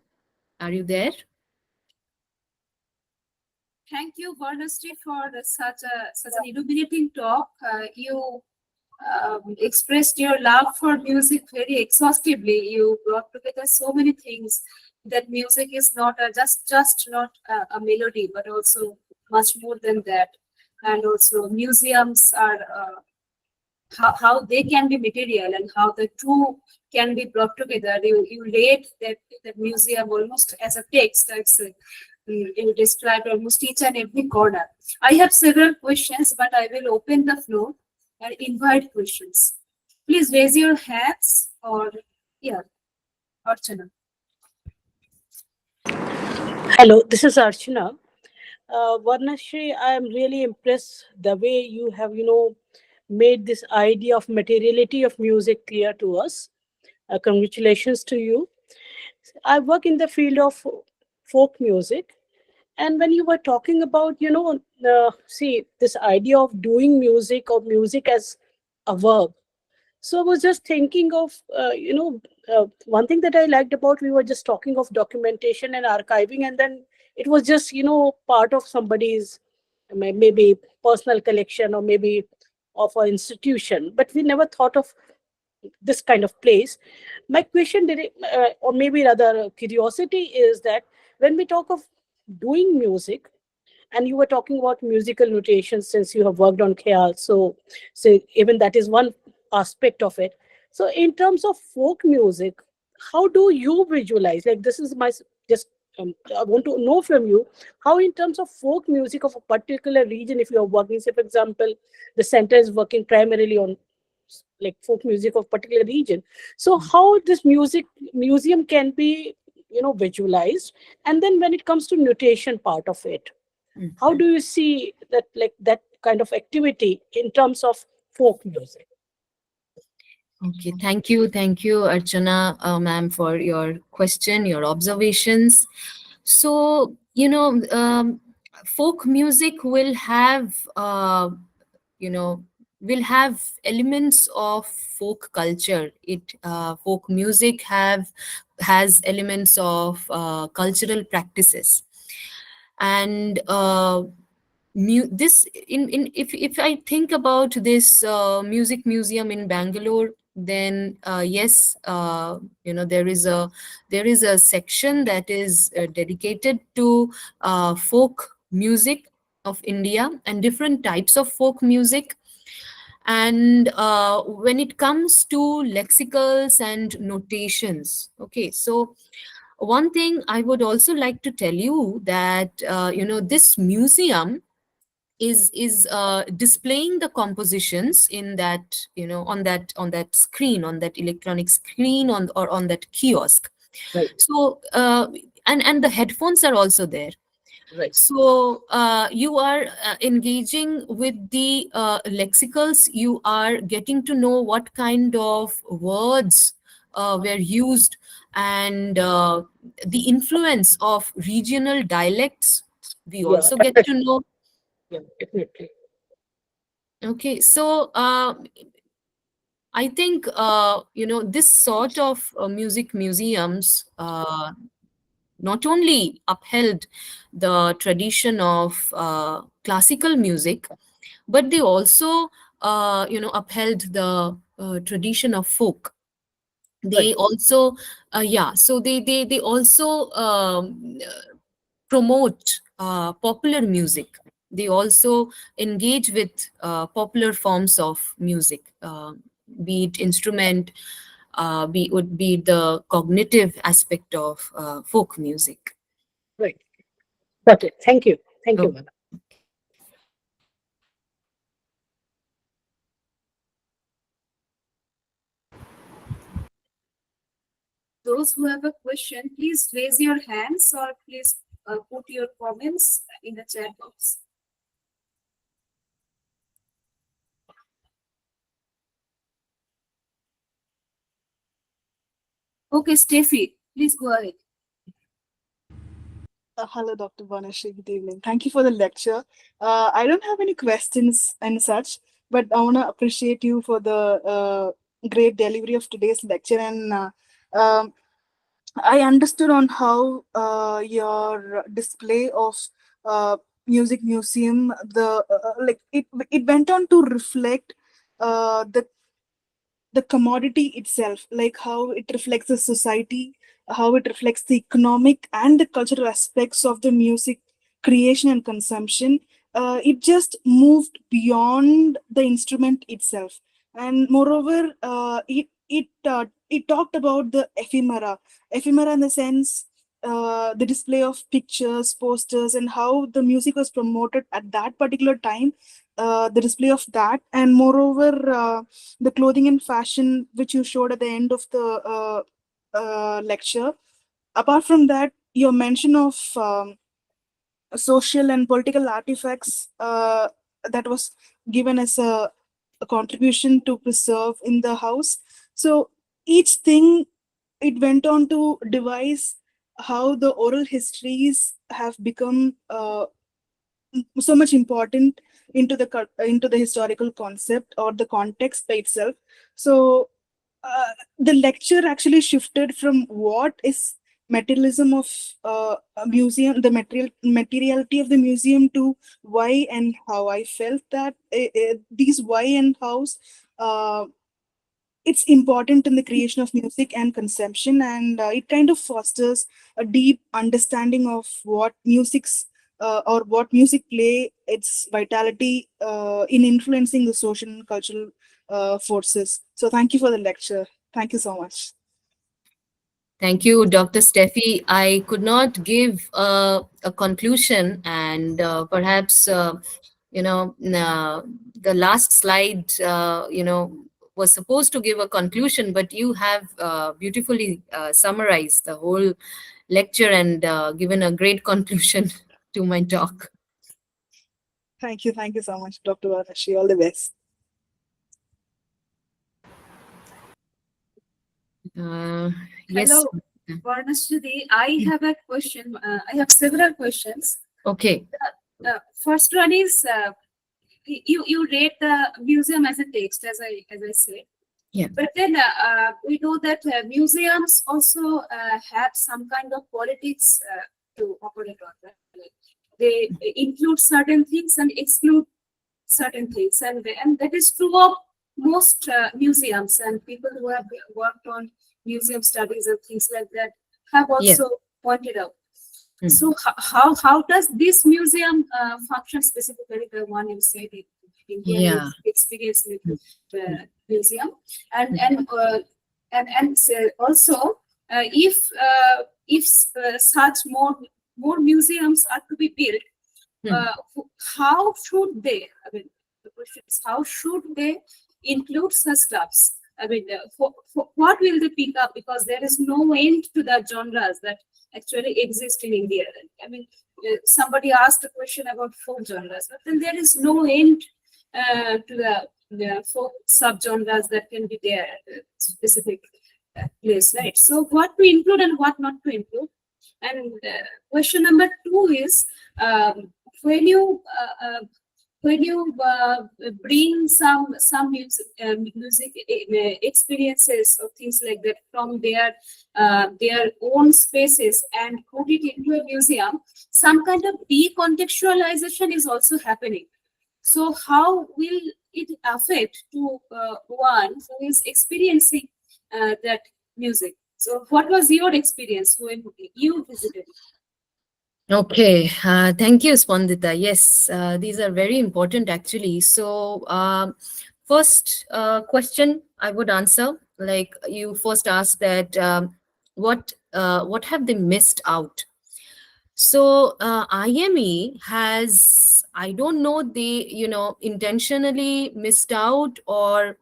are you there? Thank you, Barnashree, for such an illuminating talk. You expressed your love for music very exhaustively. You brought together so many things, that music is not just not a melody, but also much more than that. And also museums are how they can be material, and how the two can be brought together. You read that museum almost as a text. You described almost each and every corner. I have several questions, but I will open the floor and invite questions. Please raise your hands, or Archana. Hello, this is Archana. Varnashri, I am really impressed the way you have, made this idea of materiality of music clear to us. Congratulations to you. I work in the field of folk music. And when you were talking about, see, this idea of doing music or music as a verb. So I was just thinking of, one thing that I liked about, we were just talking of documentation and archiving, and then it was just, part of somebody's maybe personal collection, or maybe of an institution, but we never thought of this kind of place. My question, or maybe rather curiosity, is that when we talk of doing music, and you were talking about musical notation, since you have worked on khayal, so even that is one aspect of it. So in terms of folk music, how do you visualize, like, this is my just I want to know from you, how in terms of folk music of a particular region, if you are working, say for example, the center is working primarily on like folk music of particular region, so how this museum can be visualized. And then when it comes to notation part of it, how do you see that, like that kind of activity in terms of folk music? Okay, thank you, Archana, ma'am, for your question, your observations. So, folk music will have, you know, will have elements of folk culture. Folk music has elements of cultural practices, and this in if I think about this music museum in Bangalore, then yes, there is a section that is dedicated to folk music of India and different types of folk music. And when it comes to lexicals and notations, okay, so one thing I would also like to tell you that this museum is displaying the compositions in that, on that screen, on that electronic screen, or on that kiosk. Right. So and the headphones are also there. Right. So you are engaging with the lexicals. You are getting to know what kind of words were used, and the influence of regional dialects. We Yeah, also get to know. yeah, definitely. Okay, so I think this sort of music museums not only upheld the tradition of classical music, but they also upheld the tradition of folk. They Right. also so they also promote popular music. They also engage with popular forms of music, be it instrument, be it the cognitive aspect of folk music. Right. Got it. Thank you. Thank you, Oh, madam. Those who have a question, please raise your hands or please put your comments in the chat box. Okay, Steffi, please go ahead. Hello, Dr. Banashree. Good evening. Thank you for the lecture. I don't have any questions and such, but I want to appreciate you for the great delivery of today's lecture. And um, I understood on how your display of music museum, like it went on to reflect the commodity itself, like how it reflects the society, how it reflects the economic and the cultural aspects of the music creation and consumption. It just moved beyond the instrument itself, and moreover, it talked about the ephemera in the sense. The display of pictures, posters, and how the music was promoted at that particular time, the display of that, and moreover, the clothing and fashion which you showed at the end of the lecture. Apart from that, your mention of social and political artifacts that was given as a contribution to preserve in the house. So each thing, it went on to devise how the oral histories have become so much important into the historical concept or the context by itself. So the lecture actually shifted from what is materialism of a museum, the materiality of the museum, to why and how. I felt that these why and hows, uh, it's important in the creation of music and consumption, and it kind of fosters a deep understanding of what music's or what music play its vitality in influencing the social and cultural forces. So thank you for the lecture. Thank you so much. thank you, Dr. Steffi. I could not give a conclusion, and perhaps the last slide was supposed to give a conclusion, but you have beautifully summarized the whole lecture and given a great conclusion to my talk. Thank you so much, Dr. Barnashree. All the best. Yes. Hello, Barnashree. I have a question. I have several questions. Okay. First one is you read the museum as a text, as I said. Yeah. But then we know that museums also have some kind of politics to operate on. Like, they include certain things and exclude certain things, and that is true of most museums, and people who have worked on museum studies and things like that have also pointed out. So how does this museum function specifically, the one you said in your experience with the museum, and also if such more museums are to be built, how should they? I mean, the question is how should they include such stuffs? I mean, for what will they pick up? Because there is no end to the genres that actually exist in India. I mean, somebody asked a question about folk genres, but then there is no end to the folk subgenres that can be there at a specific place, right? So what to include and what not to include. And question number 2 is when you bring some music experiences or things like that from their own spaces and put it into a museum, some kind of decontextualization is also happening. So how will it affect to one who is experiencing that music? So what was your experience when you visited? Okay, thank you, Spandita. Yes, these are very important actually. So, first question I would answer, like you first asked that what have they missed out? So IME has, I don't know, they intentionally missed out or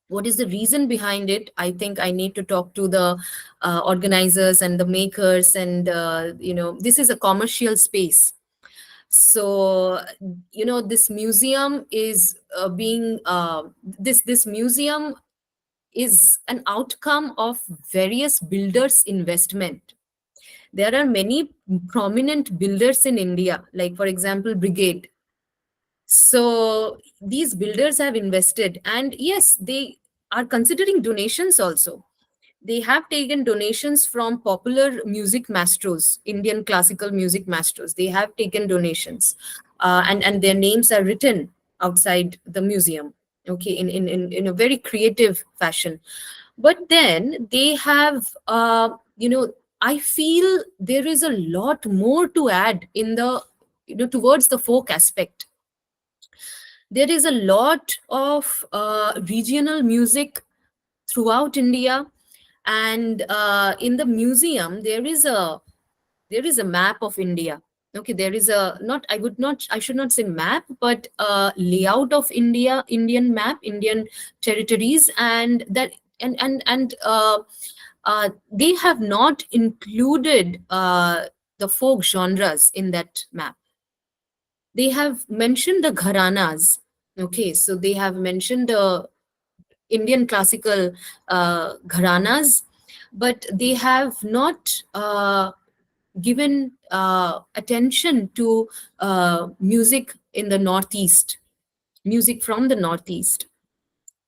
what is the reason behind it. I think I need to talk to the organizers and the makers, and this is a commercial space. So this museum is this museum is an outcome of various builders investment. There are many prominent builders in India, like for example Brigade. So these builders have invested, and yes, they are considering donations also. They have taken donations from popular music maestros, Indian classical music maestros. They have taken donations, and their names are written outside the museum. Okay, in a very creative fashion. But then they have, I feel there is a lot more to add in the, towards the folk aspect. There is a lot of regional music throughout India, and in the museum there is a map of India. Okay, there is a, not I should not say map, but layout of India, Indian map, Indian territories, and that they have not included the folk genres in that map. They have mentioned the gharanas. Okay, so they have mentioned the Indian classical gharanas, but they have not given attention to music in the Northeast, music from the Northeast,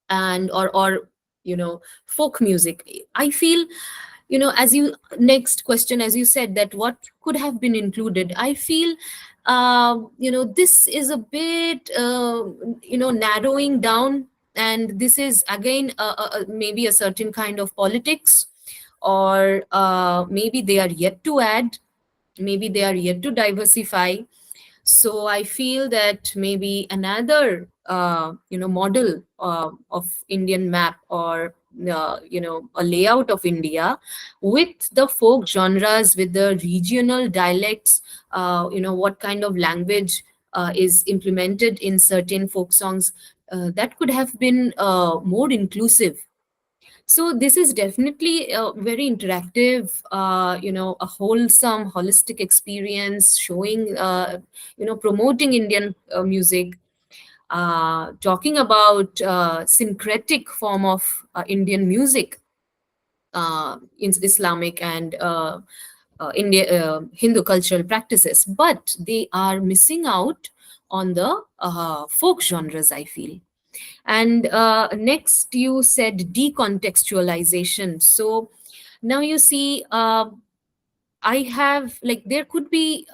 and or folk music. I feel, as you, next question, as you said, that what could have been included, I feel this is a bit narrowing down, and this is again maybe a certain kind of politics, or maybe they are yet to add, maybe they are yet to diversify. So I feel that maybe another model of Indian map, or a layout of India with the folk genres, with the regional dialects, what kind of language is implemented in certain folk songs, that could have been more inclusive. So this is definitely a very interactive, a wholesome, holistic experience showing, promoting Indian music, talking about syncretic form of Indian music, in Islamic and Hindu cultural practices, but they are missing out on the folk genres, I feel. And next, you said decontextualization. So now you see, I have, like, there could be,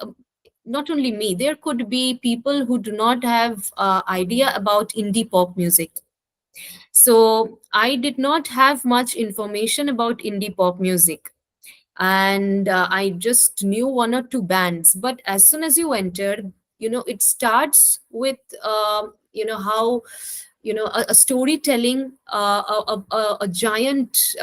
not only me, there could be people who do not have idea about indie pop music. So I did not have much information about indie pop music, and I just knew one or two bands. But as soon as you enter, it starts with how, a storytelling, a giant,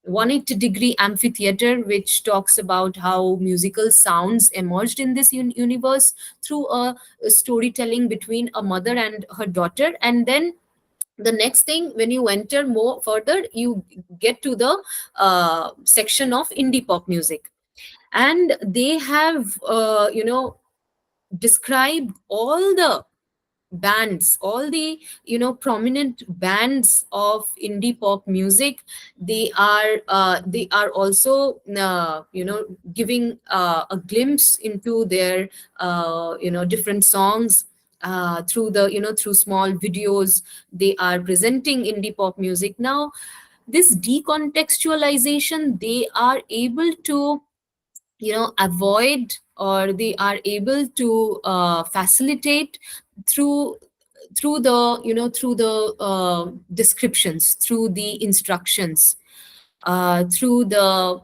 180-degree amphitheater, which talks about how musical sounds emerged in this universe through a storytelling between a mother and her daughter. And then the next thing, when you enter more further, you get to the section of indie pop music, and they have described all the bands, all the prominent bands of indie pop music. They are also giving a glimpse into their different songs, through the through small videos. They are presenting indie pop music. Now this decontextualization, they are able to avoid, or they are able to facilitate through the through the descriptions, through the instructions, through the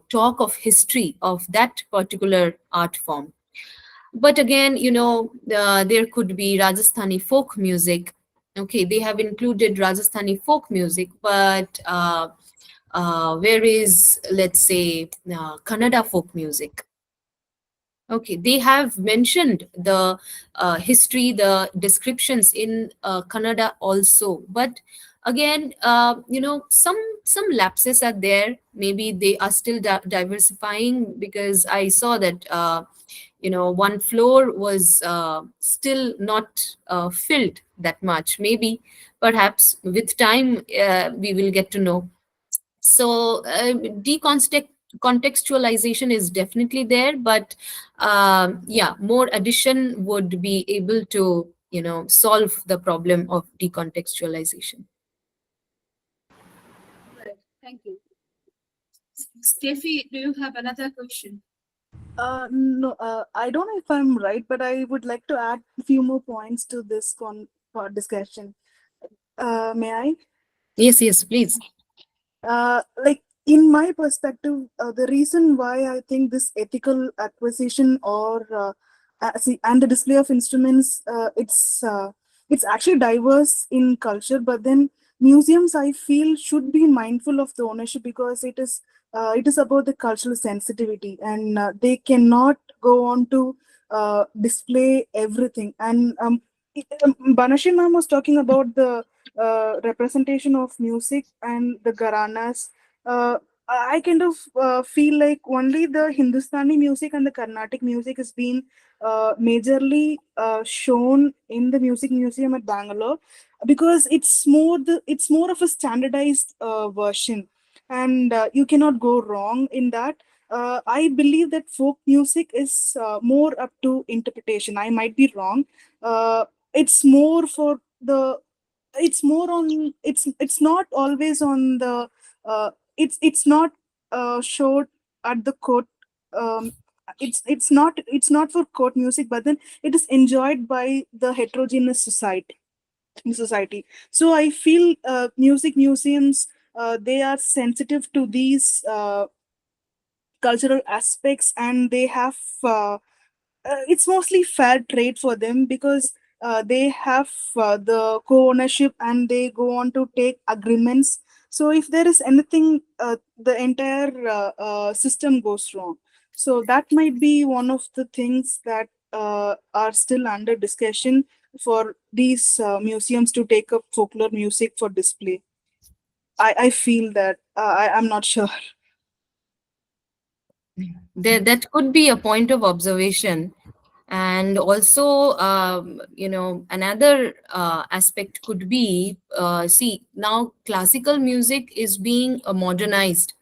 talk of history of that particular art form. But again, there could be Rajasthani folk music. Okay, they have included Rajasthani folk music, but where is, let's say, Kannada folk music? Okay, they have mentioned the history, the descriptions in Kannada also, but again, some lapses are there. Maybe they are still diversifying, because I saw that one floor was still not filled that much. Maybe, perhaps with time, we will get to know. So contextualization is definitely there, but yeah, more addition would be able to solve the problem of decontextualization. Right. Thank you. Steffi, do you have another question? No, I don't know if I'm right, but I would like to add a few more points to this discussion. May I? Yes, please. Like, in my perspective, the reason why I think this ethical acquisition or and the display of instruments, it's actually diverse in culture, but then museums, I feel, should be mindful of the ownership, because it is about the cultural sensitivity, and they cannot go on to display everything. And Banashree ma'am was talking about the representation of music and the gharanas. I kind of feel like only the Hindustani music and the Carnatic music has been majorly shown in the Music Museum at Bangalore, because it's more of a standardized version, and you cannot go wrong in that. I believe that folk music is more up to interpretation. I might be wrong. It's more for the it's more on it's not always on the it's not showed at the court. um it's not for court music, but then it is enjoyed by the heterogeneous society. So I feel music museums, they are sensitive to these cultural aspects, and they have it's mostly fair trade for them, because they have the co-ownership, and they go on to take agreements. So if there is anything, the entire system goes wrong. So that might be one of the things that are still under discussion for these museums to take up folklore music for display. I feel that I'm not sure. That could be a point of observation. And also, another aspect could be, see, now classical music is being modernized.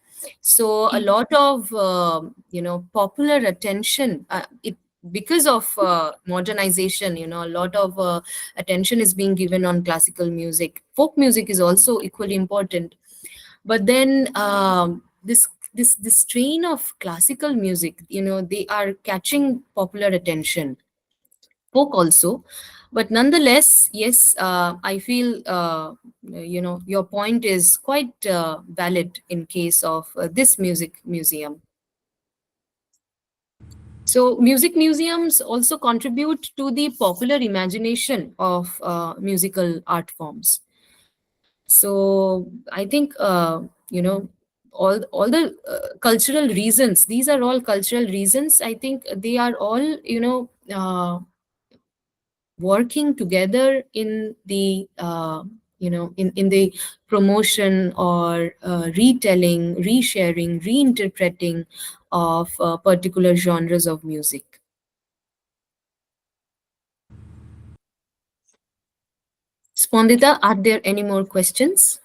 So a lot of, popular attention, because of modernization, a lot of attention is being given on classical music. Folk music is also equally important. But then this strain of classical music, they are catching popular attention. Folk also, but nonetheless, yes, I feel your point is quite valid in case of this music museum. So music museums also contribute to the popular imagination of musical art forms. So I think all the cultural reasons. These are all cultural reasons. I think they are all working together in the in the promotion or retelling, resharing, reinterpreting of particular genres of music. Spondita, are there any more questions?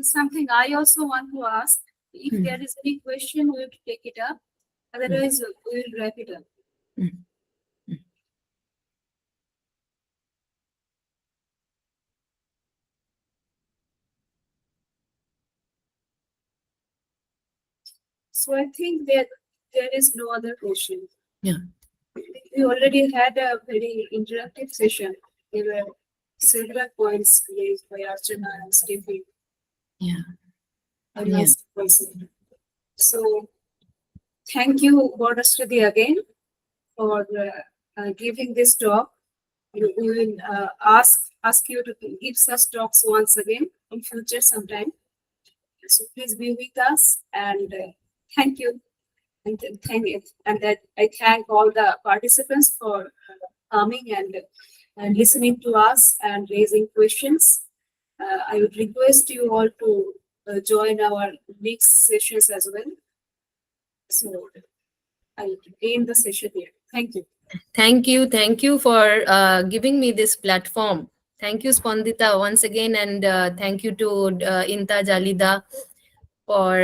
Something I also want to ask. If there is any question, we will take it up. Otherwise, we will wrap it up. So I think that there is no other question. Yeah. We already had a very interactive session. There were several points raised by Archana and Steffi. Yeah. I must also. So thank you, Barnashree, again for giving this talk. We will ask you to give such talks once again in future sometime. So please be with us and thank you. And thank you. And that I thank all the participants for coming and listening to us and raising questions. I would request you all to join our next sessions as well. So I will end the session here. Thank you. Thank you for giving me this platform. Thank you, Spondita, once again, and thank you to Inta Jalida for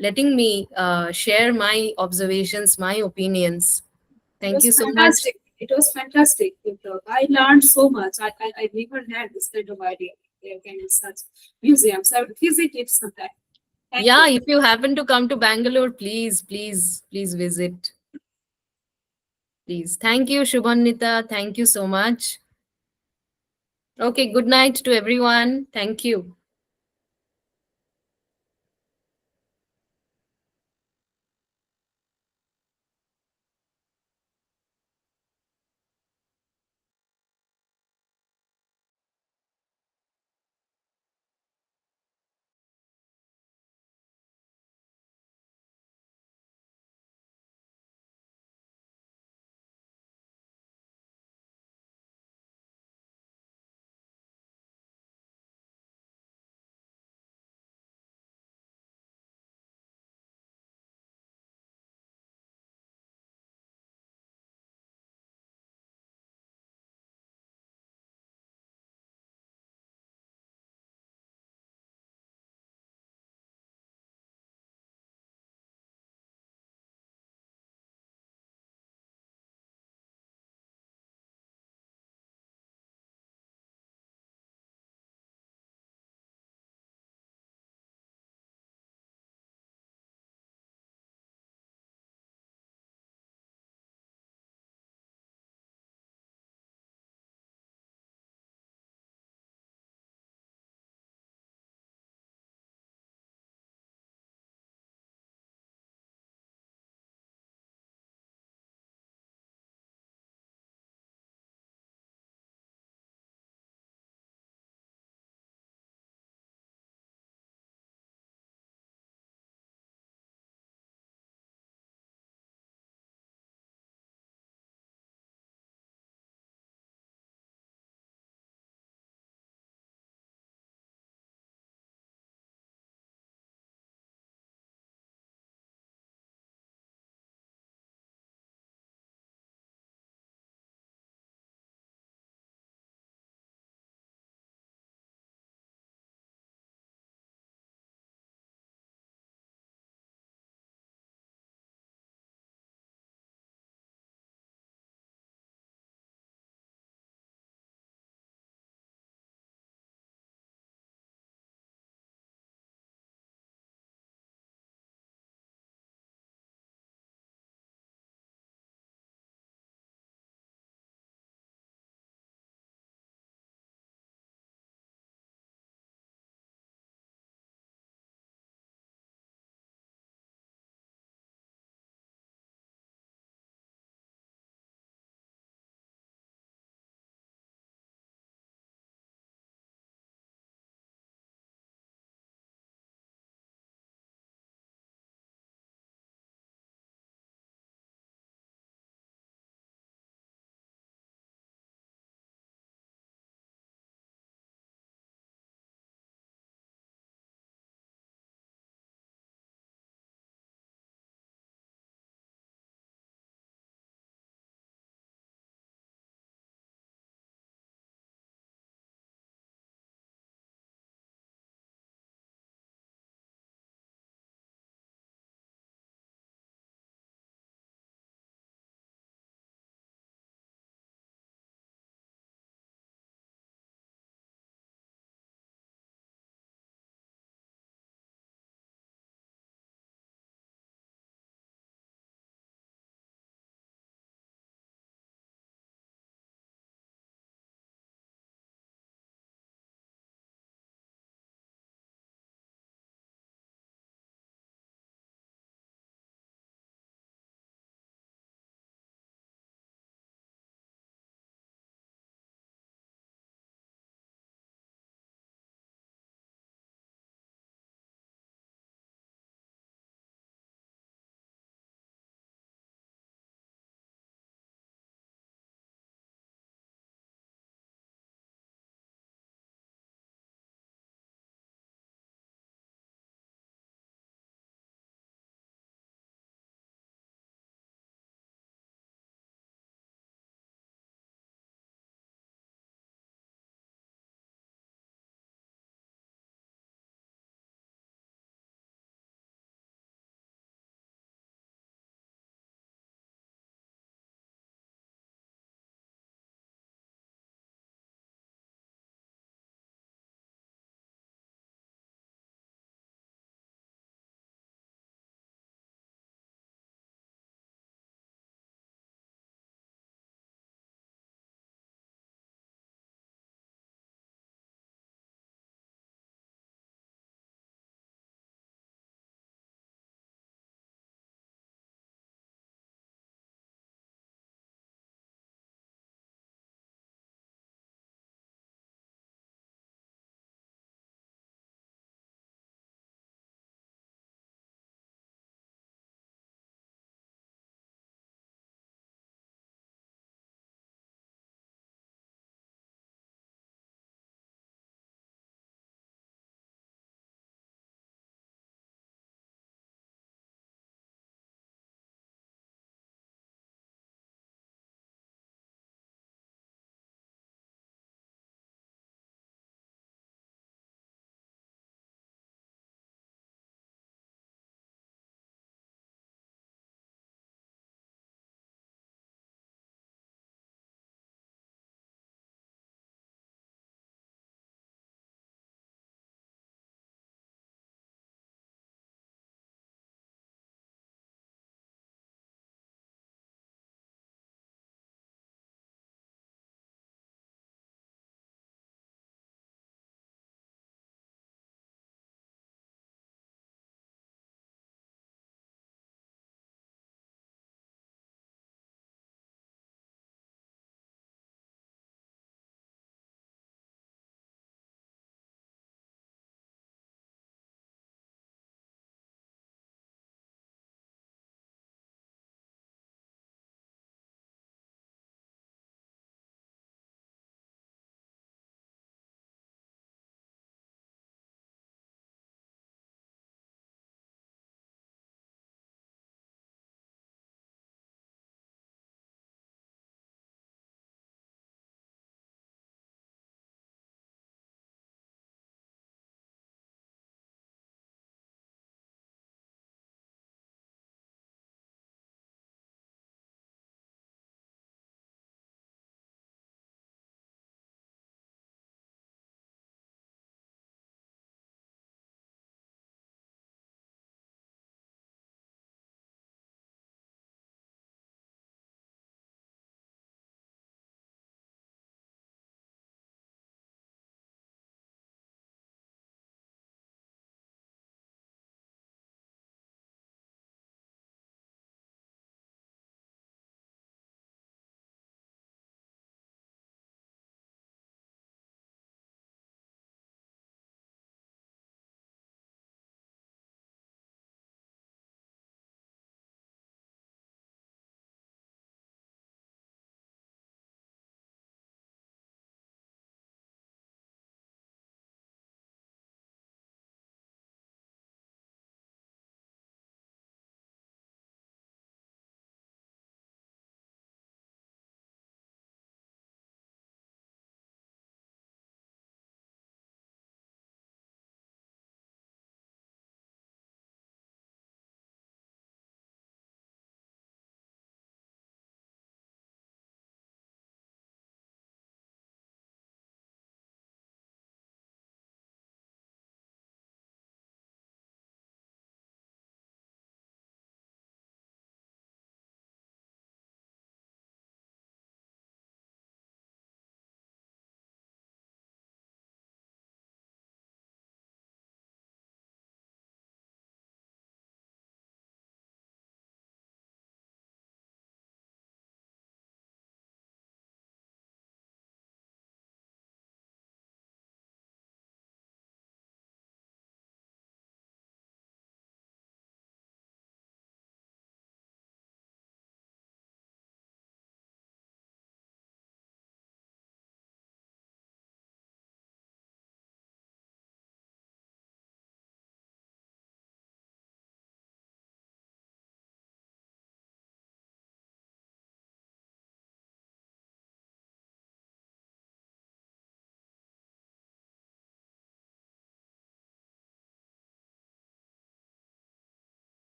letting me share my observations, my opinions. Thank you so much. It was fantastic. I learned so much. I never had this kind of idea. There can be such museums. I would visit it sometime. Thank Yeah, you. if you happen to come to Bangalore, please visit. Please. Thank you, Shubhanita. Thank you so much. Okay, good night to everyone. Thank you.